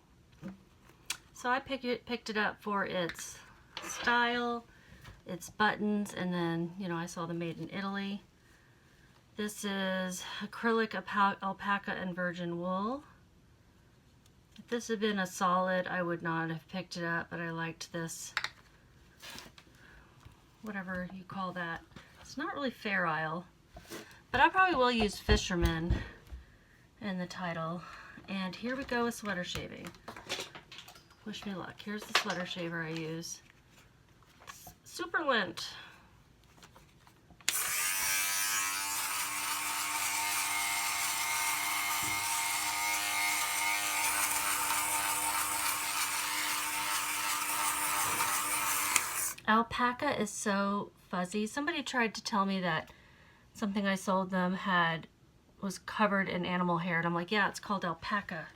So I picked it up for its style, its buttons, and then, you know, I saw the made in Italy. This is acrylic alpaca and virgin wool. If this had been a solid, I would not have picked it up, but I liked this, whatever you call that. It's not really Fair Isle, but I probably will use Fisherman in the title. And here we go with sweater shaving. Wish me luck. Here's the sweater shaver I use. Super lint. Alpaca is so fuzzy. Somebody tried to tell me that something I sold them was covered in animal hair, and I'm like, yeah, it's called alpaca.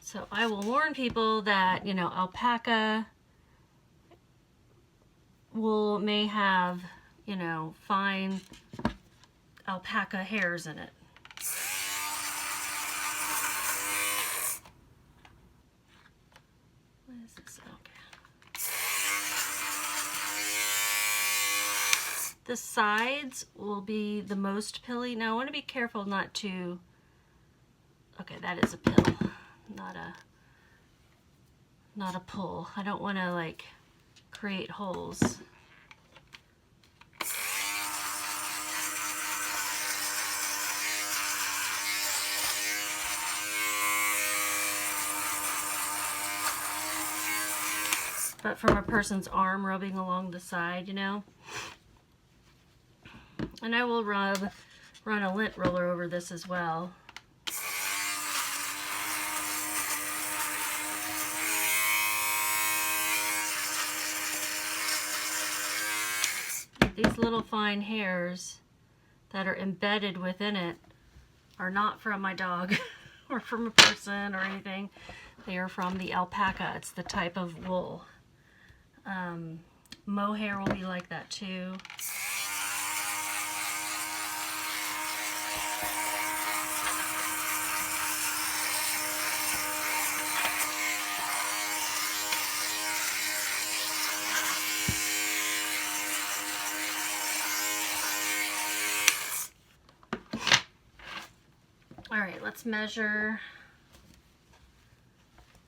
So I will warn people that, you know, alpaca wool may have, you know, fine alpaca hairs in it. What is this? Okay. The sides will be the most pilly. Now I want to be careful not to, okay, that is a pill, not a pull. I don't want to like create holes. But from a person's arm rubbing along the side, you know. And I will run a lint roller over this as well. These little fine hairs that are embedded within it are not from my dog or from a person or anything. They are from the alpaca. It's the type of wool. Mohair will be like that too. All right, let's measure.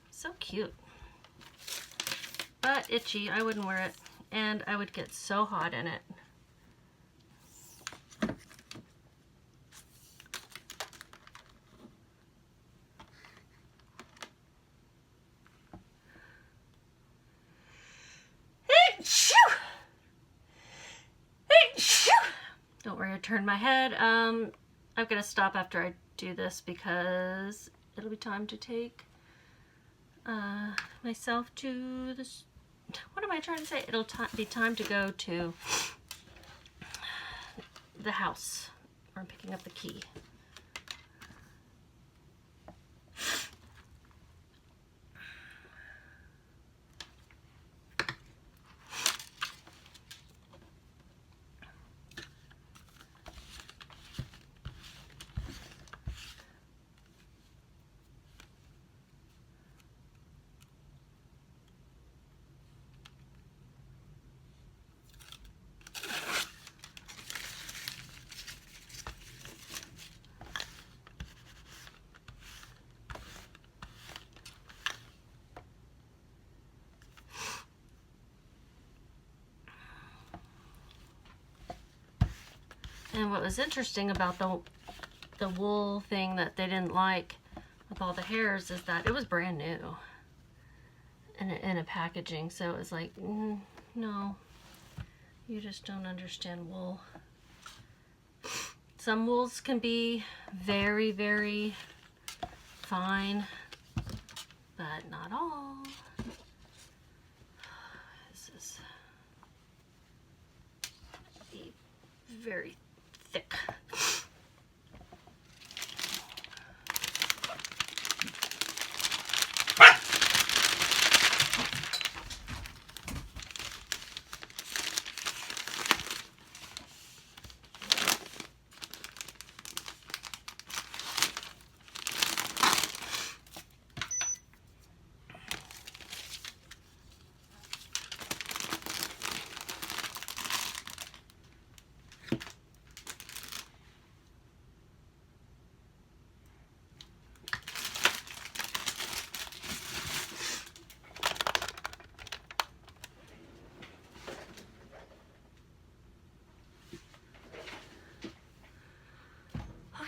So cute, but itchy. I wouldn't wear it, and I would get so hot in it. Don't worry, I turned my head. I'm gonna stop after I do this because it'll be time to take myself to this. What am I trying to say? It'll be time to go to the house where I'm picking up the key. And what was interesting about the wool thing that they didn't like with all the hairs is that it was brand new in a packaging. So it was like, no, you just don't understand wool. Some wools can be very, very fine, but not all. This is very thick.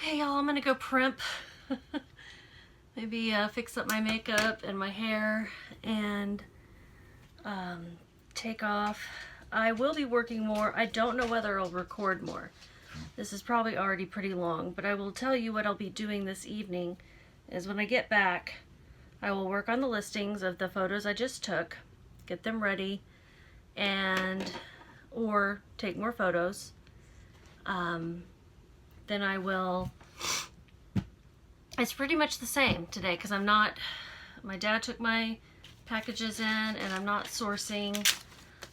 Okay, y'all, I'm gonna go primp. Maybe fix up my makeup and my hair and take off. I will be working more. I don't know whether I'll record more. This is probably already pretty long, but I will tell you what I'll be doing this evening is when I get back, I will work on the listings of the photos I just took, get them ready, and or take more photos. Then I will, it's pretty much the same today because I'm not, my dad took my packages in and I'm not sourcing.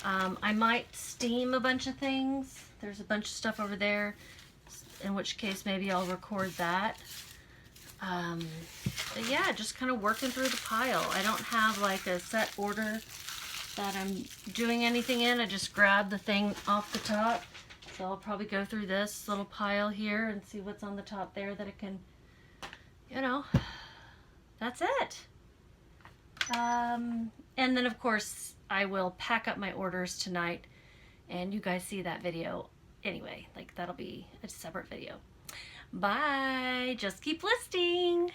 I might steam a bunch of things. There's a bunch of stuff over there, in which case maybe I'll record that. But yeah, just kind of working through the pile. I don't have like a set order that I'm doing anything in. I just grab the thing off the top. So I'll probably go through this little pile here and see what's on the top there that I can, you know, that's it. And then of course I will pack up my orders tonight and you guys see that video anyway. Like that'll be a separate video. Bye. Just keep listing.